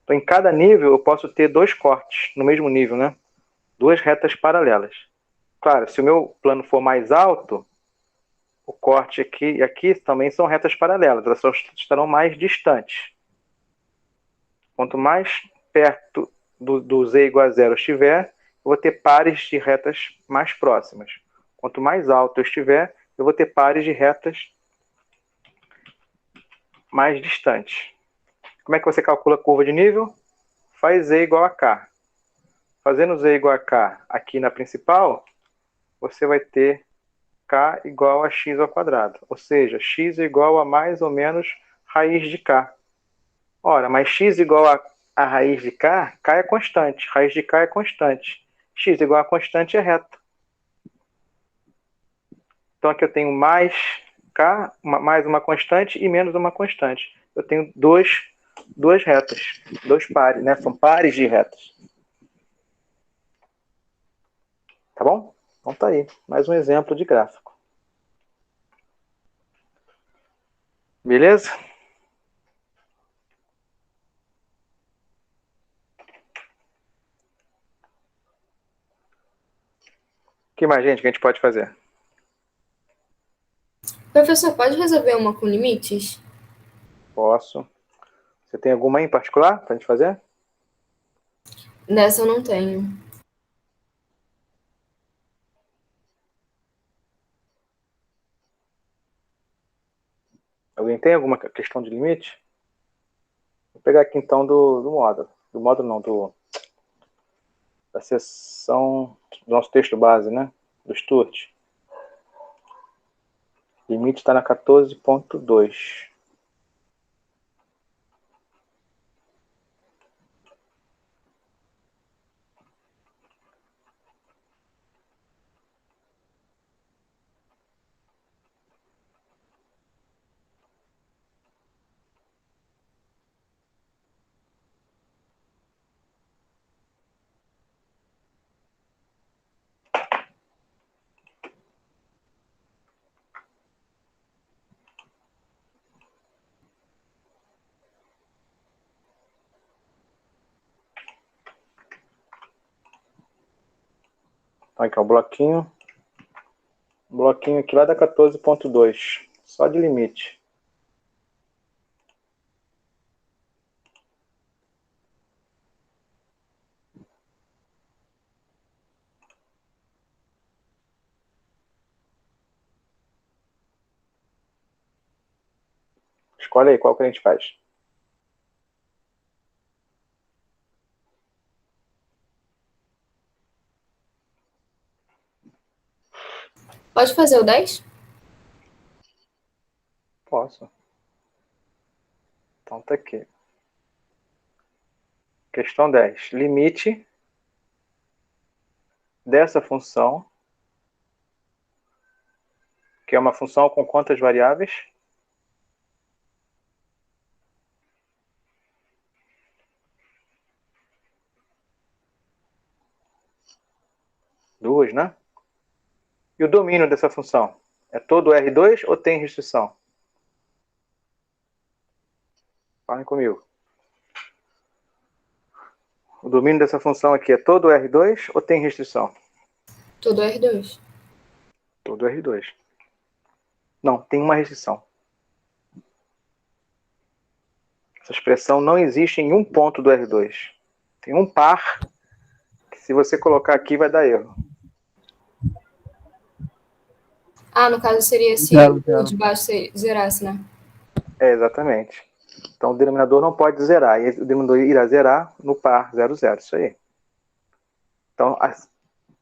Então, em cada nível, eu posso ter dois cortes no mesmo nível, né? Duas retas paralelas. Claro, se o meu plano for mais alto, o corte aqui e aqui também são retas paralelas, elas só estarão mais distantes. Quanto mais perto do z igual a zero estiver, eu vou ter pares de retas mais próximas. Quanto mais alto eu estiver, eu vou ter pares de retas mais distantes. Como é que você calcula a curva de nível? Faz z igual a k. Fazendo z igual a k aqui na principal, você vai ter k igual a x ao quadrado. Ou seja, x igual a mais ou menos raiz de k. Ora, mas x igual a raiz de k, k é constante. Raiz de k é constante. X igual a constante é reta. Então aqui eu tenho mais k, mais uma constante e menos uma constante. Eu tenho duas retas, dois pares, né? São pares de retas. Tá bom? Então tá aí, mais um exemplo de gráfico. Beleza? O que mais, gente, que a gente pode fazer? Professor, pode resolver uma com limites? Posso. Você tem alguma aí em particular pra gente fazer? Dessa eu não tenho. Alguém tem alguma questão de limite? Vou pegar aqui então do módulo. Do módulo não, da seção do nosso texto base, né? Do Sturt. O limite está na 14.2. Então aqui, ó, o bloquinho. O bloquinho aqui lá da 14.2. Só de limite. Escolhe aí qual que a gente faz. Pode fazer o 10? Posso. Então tá aqui. Questão 10. Limite dessa função, que é uma função com quantas variáveis? Duas, né? E o domínio dessa função? É todo R2 ou tem restrição? Falem comigo. O domínio dessa função aqui é todo R2 ou tem restrição? Todo R2. Todo R2. Não, tem uma restrição. Essa expressão não existe em um ponto do R2. Tem um par que se você colocar aqui vai dar erro. Ah, no caso seria se Zero, o zero. de baixo zerasse, né? Exatamente. Então o denominador não pode zerar. E o denominador irá zerar no par 0, 0. Isso aí. Então,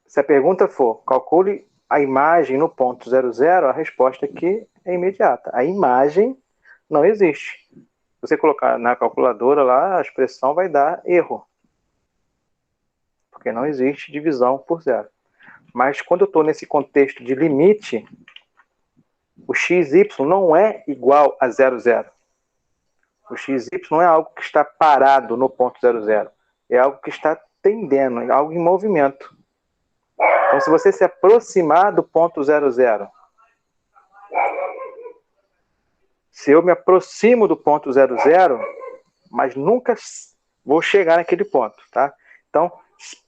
se a pergunta for calcule a imagem no ponto 0, 0, a resposta aqui é imediata. A imagem não existe. Se você colocar na calculadora lá, a expressão vai dar erro. Porque não existe divisão por zero. Mas quando eu estou nesse contexto de limite, o xy não é igual a 0, 0. O xy não é algo que está parado no ponto 0, 0. É algo que está tendendo, é algo em movimento. Então, se você se aproximar do ponto 0, 0, se eu me aproximo do ponto 0, 0, mas nunca vou chegar naquele ponto, tá? Então,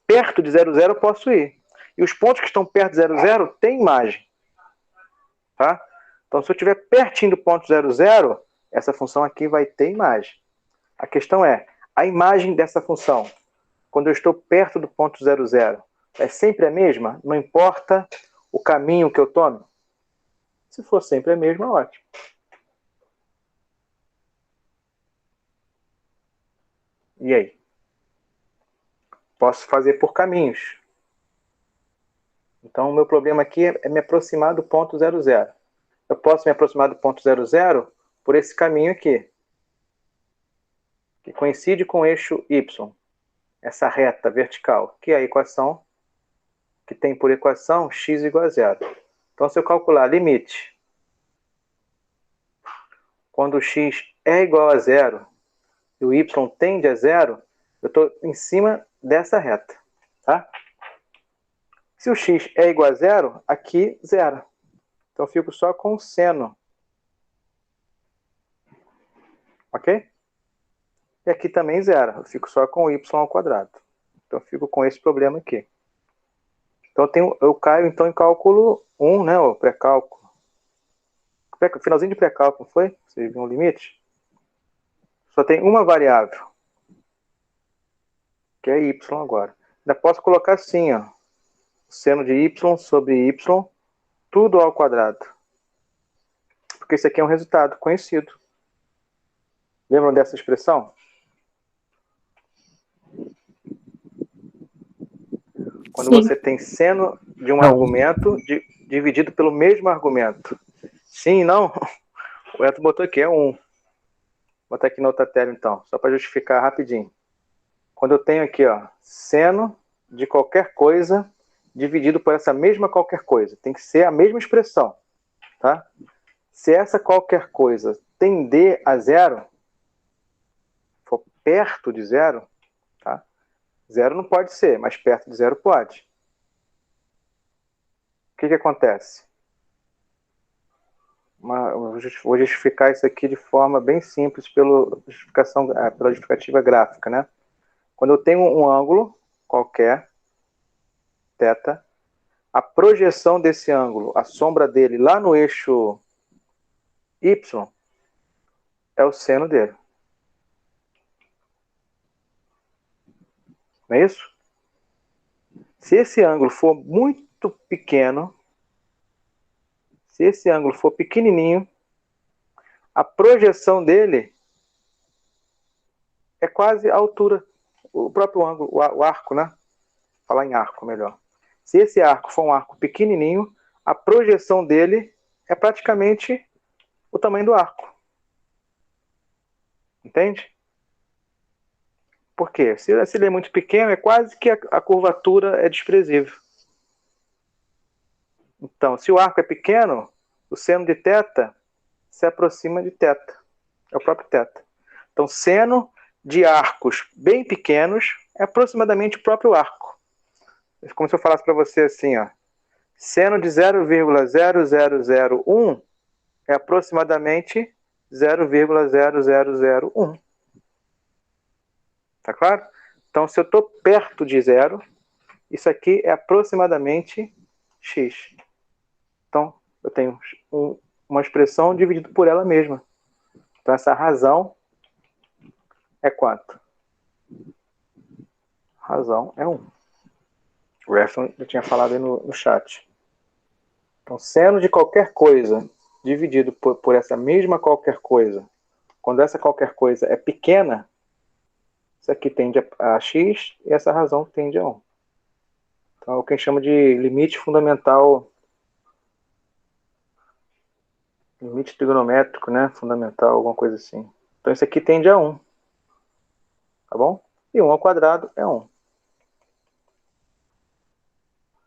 perto de 0, 0 eu posso ir. E os pontos que estão perto de 0, 0 têm imagem, tá? Então, se eu estiver pertinho do ponto 0, 0, essa função aqui vai ter imagem. A questão é, a imagem dessa função, quando eu estou perto do ponto 0, 0, é sempre a mesma? Não importa o caminho que eu tome? Se for sempre a mesma, ótimo. E aí? Posso fazer por caminhos. Então, o meu problema aqui é me aproximar do ponto 0, 0. Eu posso me aproximar do ponto 0, 0 por esse caminho aqui, que coincide com o eixo Y, essa reta vertical, que é a equação que tem por equação x igual a 0. Então, se eu calcular limite, quando o x é igual a 0 e o y tende a 0, eu estou em cima dessa reta, tá? Se o x é igual a 0, aqui 0. Então, eu fico só com o seno. Ok? E aqui também 0. Eu fico só com o y ao quadrado. Então, eu fico com esse problema aqui. Então, eu caio então em cálculo 1, né? O pré-cálculo. Finalzinho de pré-cálculo, não foi? Vocês viram o limite? Só tem uma variável, que é y agora. Ainda posso colocar assim, ó. Seno de y sobre y, tudo ao quadrado. Porque isso aqui é um resultado conhecido. Lembram dessa expressão? Quando Sim. você tem seno de um Não. argumento dividido pelo mesmo argumento. Sim, não? O Eto botou aqui, é 1. Vou botar aqui na outra tela, então, só para justificar rapidinho. Quando eu tenho aqui, ó, seno de qualquer coisa dividido por essa mesma qualquer coisa. Tem que ser a mesma expressão, tá? Se essa qualquer coisa tender a 0, for perto de 0, tá? 0 não pode ser, mas perto de 0 pode. O que acontece? Vou justificar isso aqui de forma bem simples pela justificativa gráfica, né? Quando eu tenho um ângulo qualquer, θ, a projeção desse ângulo, a sombra dele lá no eixo Y, é o seno dele. Não é isso? Se esse ângulo for muito pequeno, se esse ângulo for pequenininho, a projeção dele é quase a altura, o próprio ângulo, o arco, né? Falar em arco melhor. Se esse arco for um arco pequenininho, a projeção dele é praticamente o tamanho do arco. Entende? Por quê? Se ele é muito pequeno, é quase que a curvatura é desprezível. Então, se o arco é pequeno, o seno de θ se aproxima de θ. É o próprio θ. Então, seno de arcos bem pequenos é aproximadamente o próprio arco. É como se eu falasse para você assim, ó. Seno de 0,0001 é aproximadamente 0,0001. Tá claro? Então, se eu estou perto de 0, isso aqui é aproximadamente x. Então, eu tenho uma expressão dividida por ela mesma. Então, essa razão é quanto? A razão é 1. O Refson já tinha falado aí no chat. Então, seno de qualquer coisa dividido por essa mesma qualquer coisa, quando essa qualquer coisa é pequena, isso aqui tende a x e essa razão tende a 1. Então, é o que a gente chama de limite fundamental, limite trigonométrico, né? Fundamental, alguma coisa assim. Então, isso aqui tende a 1. Tá bom? E 1 ao quadrado é 1.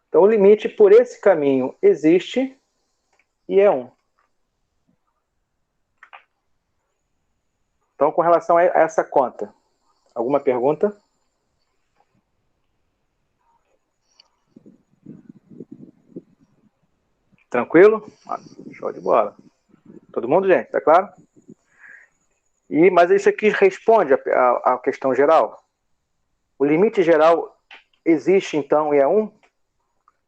Então, o limite por esse caminho existe e é 1. Então, com relação a essa conta, alguma pergunta? Tranquilo? Show de bola. Todo mundo, gente? Tá claro? Mas isso aqui responde à questão geral. O limite geral existe, então, e é 1?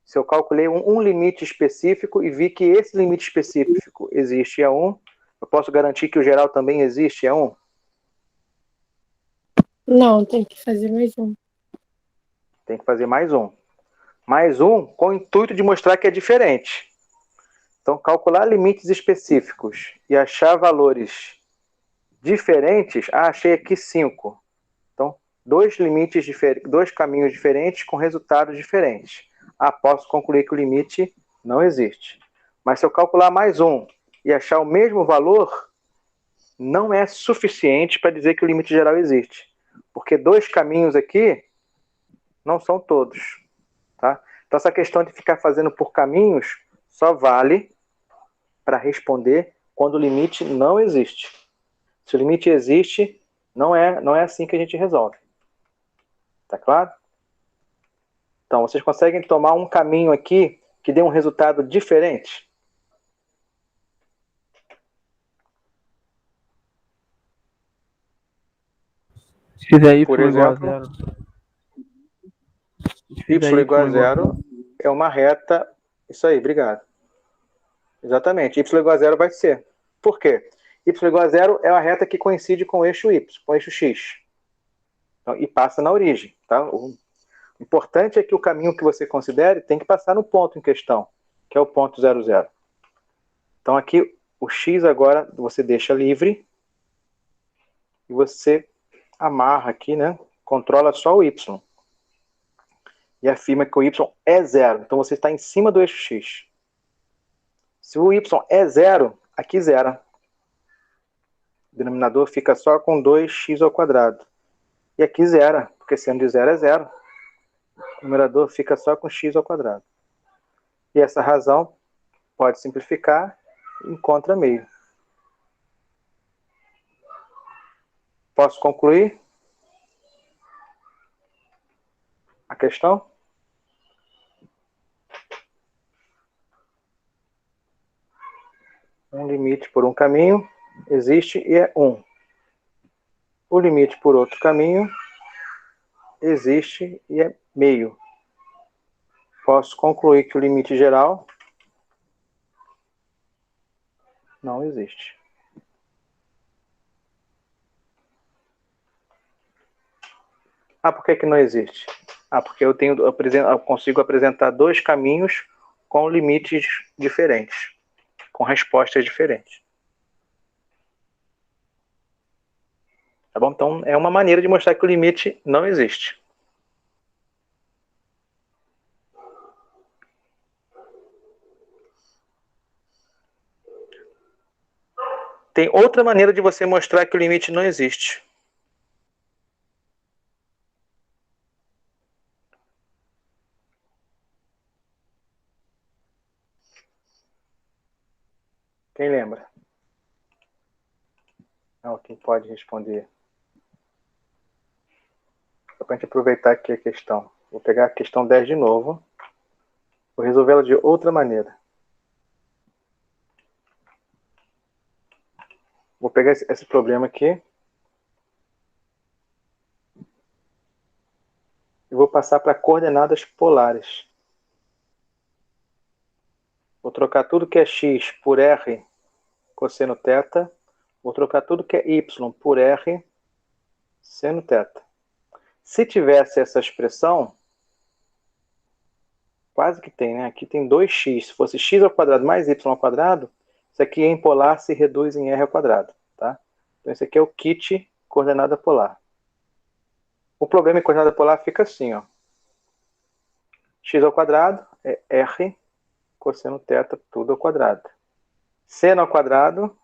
Se eu calculei um limite específico e vi que esse limite específico existe e é 1, eu posso garantir que o geral também existe e é 1? Não, tem que fazer mais um. Tem que fazer mais um. Mais um com o intuito de mostrar que é diferente. Então, calcular limites específicos e achar valores diferentes. Achei aqui 5. Então, dois caminhos diferentes com resultados diferentes. Posso concluir que o limite não existe. Mas se eu calcular mais um e achar o mesmo valor, não é suficiente para dizer que o limite geral existe. Porque dois caminhos aqui não são todos. Tá? Então, essa questão de ficar fazendo por caminhos só vale para responder quando o limite não existe. Se o limite existe, não é assim que a gente resolve. Tá claro? Então, vocês conseguem tomar um caminho aqui que dê um resultado diferente? Se fizer y Por igual a exemplo, zero. Se y fizer igual a zero é uma reta... Isso aí, obrigado. Exatamente, y igual a zero vai ser. Por quê? Y igual a zero é uma reta que coincide com o eixo y, com o eixo x. Então, e passa na origem. Tá? O importante é que o caminho que você considere tem que passar no ponto em questão, que é o ponto 0, 0. Então, aqui, o x agora você deixa livre e você amarra aqui, né? Controla só o y. E afirma que o y é 0. Então, você está em cima do eixo x. Se o y é 0, aqui zera. O denominador fica só com 2x ao quadrado. E aqui zera, porque sendo de 0 é 0. O numerador fica só com x ao quadrado. E essa razão pode simplificar e encontra meio. Posso concluir a questão? Um limite por um caminho existe e é 1. O limite por outro caminho existe e é meio. Posso concluir que o limite geral não existe. Por que não existe? Porque eu consigo apresentar dois caminhos com limites diferentes, com respostas diferentes. Tá bom? Então, é uma maneira de mostrar que o limite não existe. Tem outra maneira de você mostrar que o limite não existe. Quem lembra? Quem pode responder? Só para a gente aproveitar aqui a questão. Vou pegar a questão 10 de novo. Vou resolvê-la de outra maneira. Vou pegar esse problema aqui. E vou passar para coordenadas polares. Vou trocar tudo que é x por r cosseno θ. Vou trocar tudo que é y por r seno θ. Se tivesse essa expressão, Quase que tem, né? Aqui tem 2x. Se fosse x ao quadrado mais y ao quadrado, isso aqui em polar se reduz em r ao quadrado, tá? Então, esse aqui é o kit coordenada polar. O problema em coordenada polar fica assim, ó. X ao quadrado é r cosseno θ tudo ao quadrado. Seno ao quadrado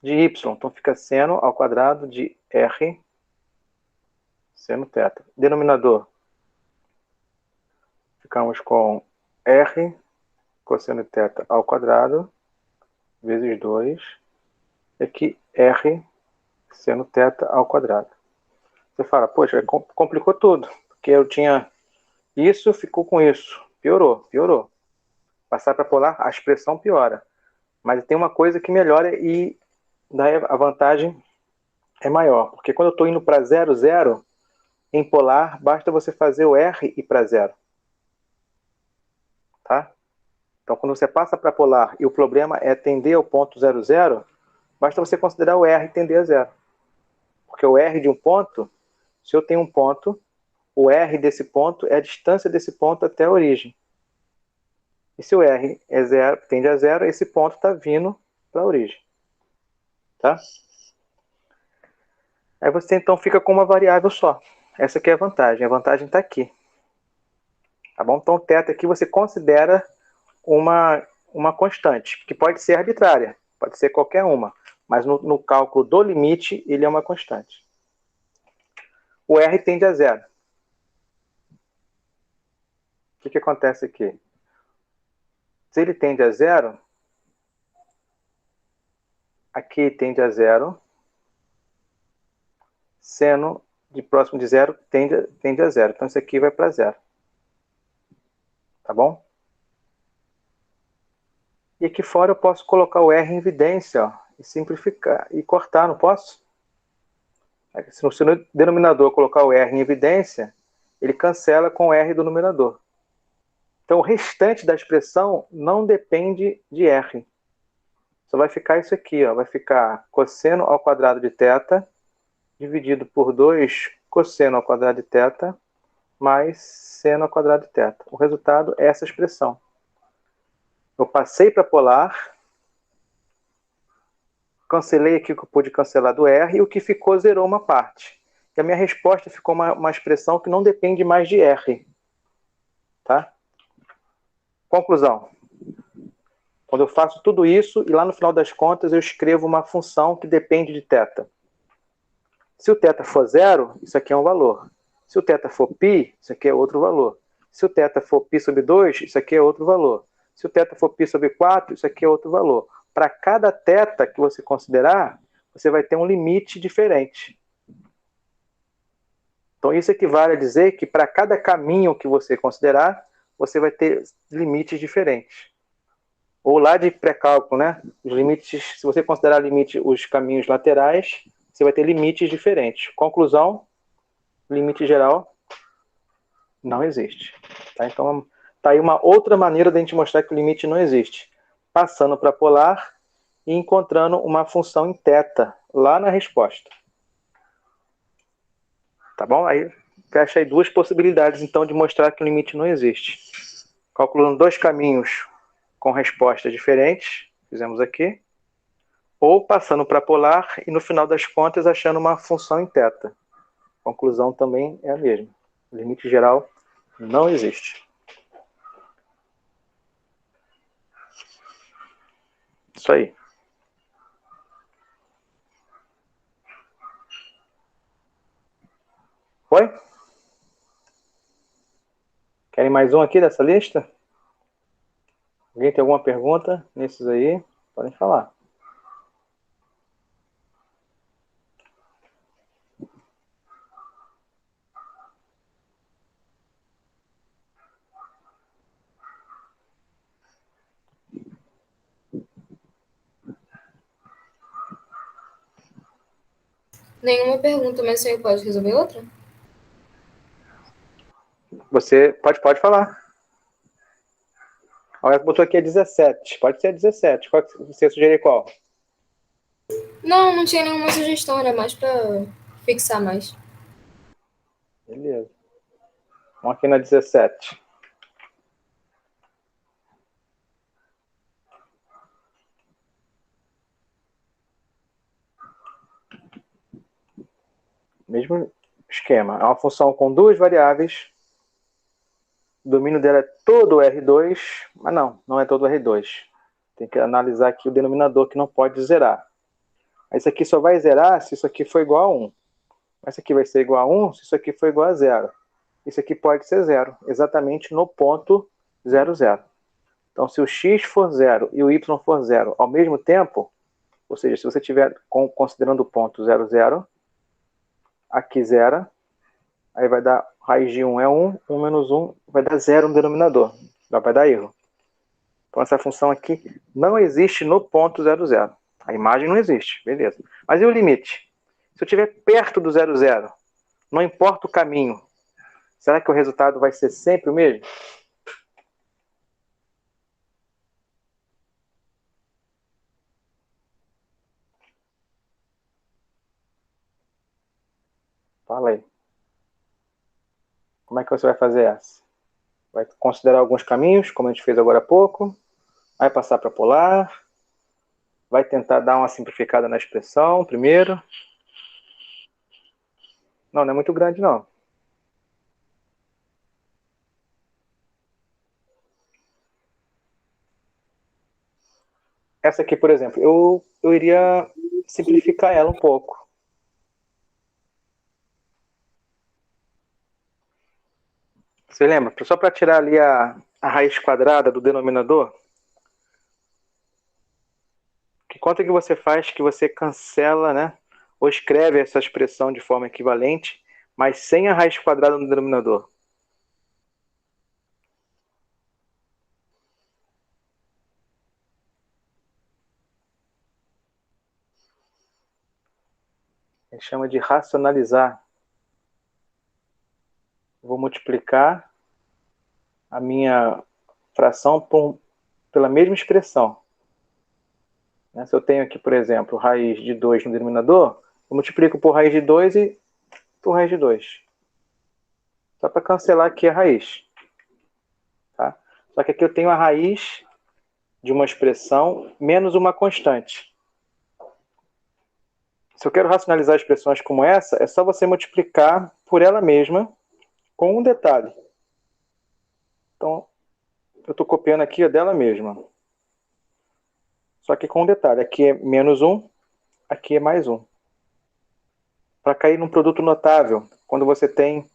de y. Então, fica seno ao quadrado de r seno θ. Denominador. Ficamos com r cosseno θ ao quadrado vezes 2. E aqui r seno θ ao quadrado. Você fala, poxa, complicou tudo. Porque eu tinha isso, ficou com isso. Piorou. Passar para polar, a expressão piora. Mas tem uma coisa que melhora e daí a vantagem é maior. Porque quando eu estou indo para 0, 0, em polar, basta você fazer o r e para 0. Tá? Então, quando você passa para polar e o problema é tender ao ponto 0, 0, basta você considerar o r tender a 0. Porque o r de um ponto, se eu tenho um ponto, o r desse ponto é a distância desse ponto até a origem. E se o r é 0, tende a 0, esse ponto está vindo para a origem. Tá? Aí você então fica com uma variável só. Essa aqui é a vantagem. A vantagem está aqui. Tá bom? Então, θ aqui você considera uma constante, que pode ser arbitrária, pode ser qualquer uma, mas no cálculo do limite, ele é uma constante. O r tende a 0. O que acontece aqui? Se ele tende a 0, aqui tende a 0, seno de próximo de 0 tende a 0. Então, isso aqui vai para 0. Tá bom? E aqui fora eu posso colocar o r em evidência, ó, e simplificar, e cortar, não posso? Se no denominador eu colocar o r em evidência, ele cancela com o r do numerador. Então o restante da expressão não depende de r. Só vai ficar isso aqui, ó, vai ficar cosseno ao quadrado de θ, dividido por 2 cosseno ao quadrado de θ, mais seno ao quadrado de θ. O resultado é essa expressão. Eu passei para polar, cancelei aqui o que eu pude cancelar do r, e o que ficou zerou uma parte. E a minha resposta ficou uma expressão que não depende mais de r. Tá? Conclusão. Quando eu faço tudo isso, e lá no final das contas eu escrevo uma função que depende de θ. Se o θ for 0, isso aqui é um valor. Se o θ for π, isso aqui é outro valor. Se o θ for π sobre 2, isso aqui é outro valor. Se o θ for π sobre 4, isso aqui é outro valor. Para cada θ que você considerar, você vai ter um limite diferente. Então, isso equivale a dizer que para cada caminho que você considerar, você vai ter limites diferentes. Ou lá de pré-cálculo, né? Os limites, se você considerar limite os caminhos laterais, você vai ter limites diferentes. Conclusão, limite geral não existe. Tá? Então, tá aí uma outra maneira de a gente mostrar que o limite não existe. Passando para polar e encontrando uma função em θ lá na resposta. Tá bom? Aí fecha aí duas possibilidades, então, de mostrar que o limite não existe. Calculando dois caminhos com respostas diferentes, fizemos aqui, ou passando para polar e, no final das contas, achando uma função em θ. A conclusão também é a mesma. O limite geral não existe. Isso aí. Foi? Querem mais um aqui dessa lista? Alguém tem alguma pergunta nesses aí? Podem falar. Nenhuma pergunta, mas você pode resolver outra? Você pode falar. Olha, botou aqui a 17. Pode ser a 17. Qual que você sugerir qual? Não tinha nenhuma sugestão, era mais para fixar mais. Beleza. Vamos aqui na 17. Mesmo esquema. É uma função com duas variáveis. O domínio dela é todo R2, mas não é todo R2. Tem que analisar aqui o denominador que não pode zerar. Isso aqui só vai zerar se isso aqui for igual a 1. Mas isso aqui vai ser igual a 1 se isso aqui for igual a 0. Isso aqui pode ser 0, exatamente no ponto 0, 0. Então, se o x for 0 e o y for 0 ao mesmo tempo, ou seja, se você estiver considerando o ponto 0, 0, aqui 0, aí vai dar raiz de 1 é 1, 1 menos 1 vai dar 0 no denominador, vai dar erro. Então, essa função aqui não existe no ponto 0, 0. A imagem não existe, beleza. Mas e o limite? Se eu estiver perto do 0, 0, não importa o caminho, será que o resultado vai ser sempre o mesmo? Fala aí. Como é que você vai fazer essa? Vai considerar alguns caminhos, como a gente fez agora há pouco. Vai passar para polar. Vai tentar dar uma simplificada na expressão primeiro. Não é muito grande, não. Essa aqui, por exemplo, eu iria simplificar ela um pouco. Você lembra? Só para tirar ali a raiz quadrada do denominador, que conta que você faz que você cancela, né? Ou escreve essa expressão de forma equivalente, mas sem a raiz quadrada no denominador. A gente chama de racionalizar. Vou multiplicar a minha fração pela mesma expressão. Se eu tenho aqui, por exemplo, raiz de 2 no denominador, eu multiplico por raiz de 2 e por raiz de 2. Só para cancelar aqui a raiz. Tá? Só que aqui eu tenho a raiz de uma expressão menos uma constante. Se eu quero racionalizar expressões como essa, é só você multiplicar por ela mesma com um detalhe. Então, eu estou copiando aqui a dela mesma. Só que com um detalhe. Aqui é menos 1, aqui é mais 1. Para cair num produto notável, quando você tem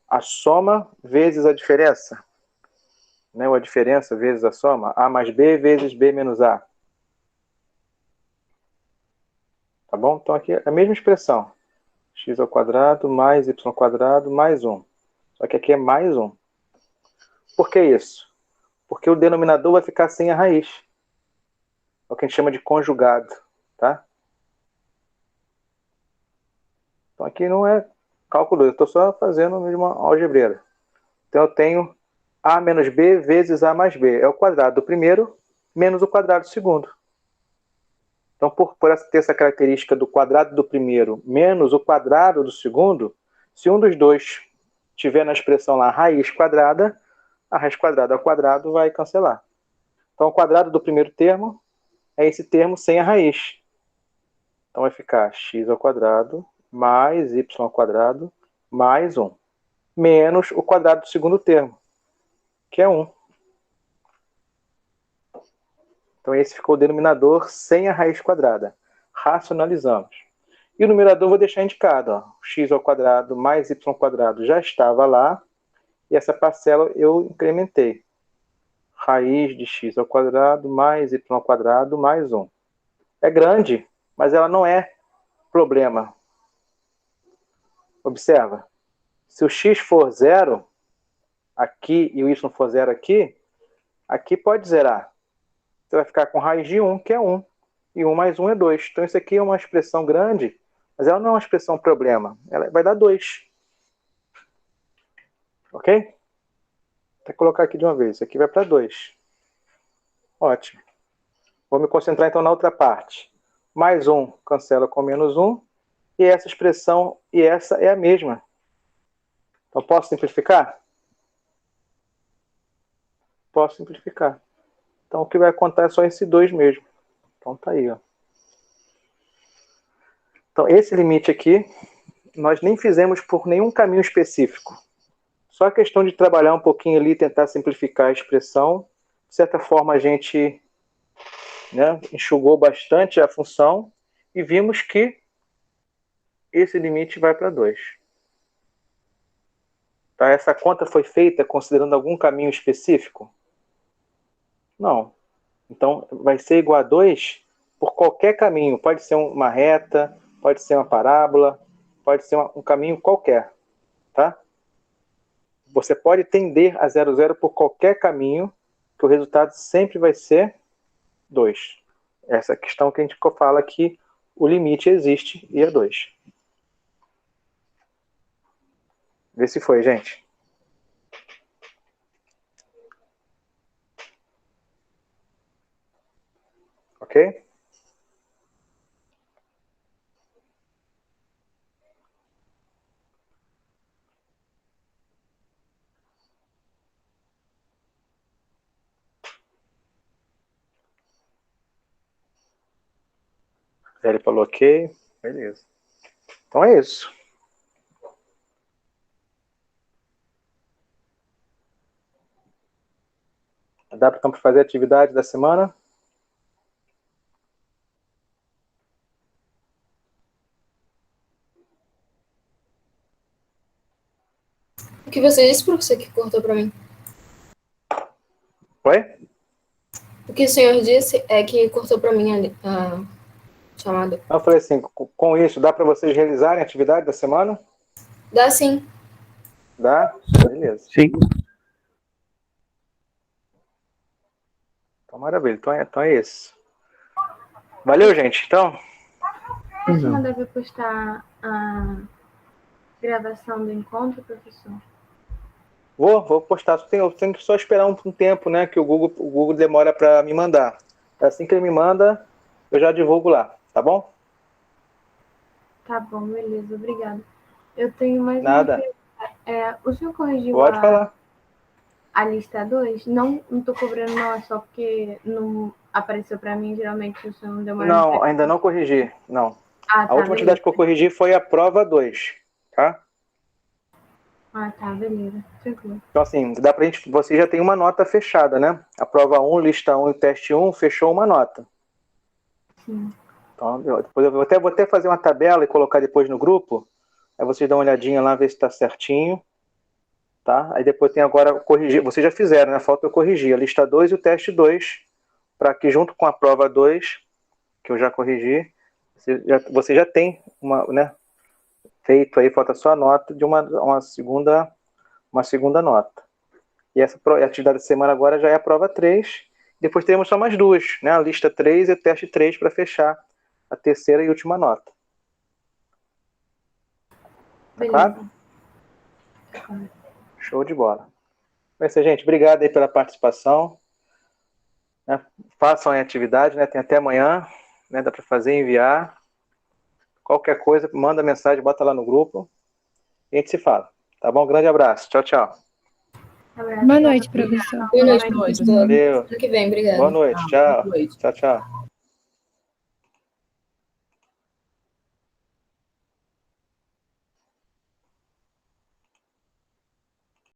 a soma vezes a diferença, né? Ou a diferença vezes a soma, A mais B vezes B menos A. Tá bom? Então aqui é a mesma expressão. X ao quadrado mais y ao quadrado mais 1. Só que aqui é mais 1. Por que isso? Porque o denominador vai ficar sem a raiz. É o que a gente chama de conjugado. Tá? Então aqui não é cálculo 2. Eu estou só fazendo mesmo uma algebreira. Então eu tenho A menos B vezes A mais B. É o quadrado do primeiro menos o quadrado do segundo. Então, por ter essa característica do quadrado do primeiro menos o quadrado do segundo, se um dos dois tiver na expressão lá raiz quadrada, a raiz quadrada ao quadrado vai cancelar. Então, o quadrado do primeiro termo é esse termo sem a raiz. Então, vai ficar x ao quadrado mais y ao quadrado mais 1, menos o quadrado do segundo termo, que é 1. Então, esse ficou o denominador sem a raiz quadrada. Racionalizamos. E o numerador vou deixar indicado. Ó. X ao quadrado mais y ao quadrado já estava lá. E essa parcela eu incrementei. Raiz de x ao quadrado mais y ao quadrado mais 1. É grande, mas ela não é problema. Observa. Se o x for 0 aqui e o y for 0 aqui, aqui pode zerar. Você vai ficar com raiz de 1, que é 1. E 1 mais 1 é 2. Então, isso aqui é uma expressão grande, mas ela não é uma expressão problema. Ela vai dar 2. Ok? Vou colocar aqui de uma vez. Isso aqui vai para 2. Ótimo. Vou me concentrar, então, na outra parte. Mais 1 cancela com menos 1. E essa expressão, e essa é a mesma. Então, posso simplificar? Posso simplificar. Então, o que vai contar é só esse 2 mesmo. Então, tá aí, ó. Então, esse limite aqui nós nem fizemos por nenhum caminho específico. Só a questão de trabalhar um pouquinho ali, tentar simplificar a expressão. De certa forma, a gente, né, enxugou bastante a função e vimos que esse limite vai para 2. Tá? Essa conta foi feita considerando algum caminho específico? Não. Então, vai ser igual a 2 por qualquer caminho. Pode ser uma reta, pode ser uma parábola, pode ser um caminho qualquer. Tá? Você pode tender a 0, 0 por qualquer caminho, que o resultado sempre vai ser 2. Essa é a questão que a gente fala que o limite existe e é 2. Vê se foi, gente. Ok? Ele falou ok. Beleza. Então é isso. Dá para fazer a atividade da semana? O que você disse, professor, que cortou para mim? Oi? O que o senhor disse é que cortou para mim a chamada. Eu falei assim, com isso, dá para vocês realizarem a atividade da semana? Dá sim. Dá? Beleza. Sim. Então, maravilha. Então é isso. Valeu, gente. Então, A gente não deve postar a gravação do encontro, professor? vou postar. Eu tenho que só esperar um tempo, né? Que o Google demora para me mandar. Assim que ele me manda, eu já divulgo lá. Tá bom? Tá bom, beleza, obrigada. Eu tenho mais Nada. uma pergunta. O senhor corrigiu Pode falar. a lista 2? Não tô cobrando, não, é só porque não apareceu para mim, geralmente o senhor não demora. Não, ainda não corrigi. Não. Ah, A tá, última atividade que eu corrigi foi a prova 2. Tá? Ah, tá, beleza. Tranquilo. Então, assim, dá pra gente. Você já tem uma nota fechada, né? A prova 1, lista 1 e teste 1 fechou uma nota. Sim. Então, depois eu vou até fazer uma tabela e colocar depois no grupo. Aí vocês dão uma olhadinha lá, ver se está certinho. Tá? Aí depois tem agora corrigir. Vocês já fizeram, né? Falta eu corrigir a lista 2 e o teste 2. Para que junto com a prova 2, que eu já corrigi, você já tem uma, né? Feito aí, falta só a nota de uma segunda nota. E essa atividade da semana agora já é a prova 3. Depois teremos só mais duas, né? A lista 3 e o teste 3 para fechar a terceira e última nota. Tá claro? Show de bola. Bem, gente, obrigado aí pela participação. Né? Façam a atividade, né? Tem até amanhã, né? Dá para fazer e enviar. Qualquer coisa, manda mensagem, bota lá no grupo e a gente se fala. Tá bom? Grande abraço. Tchau, tchau. Boa noite, professor. Boa noite, professor. Valeu. Ano que vem, obrigada. Boa noite. Tchau. Tchau, tchau.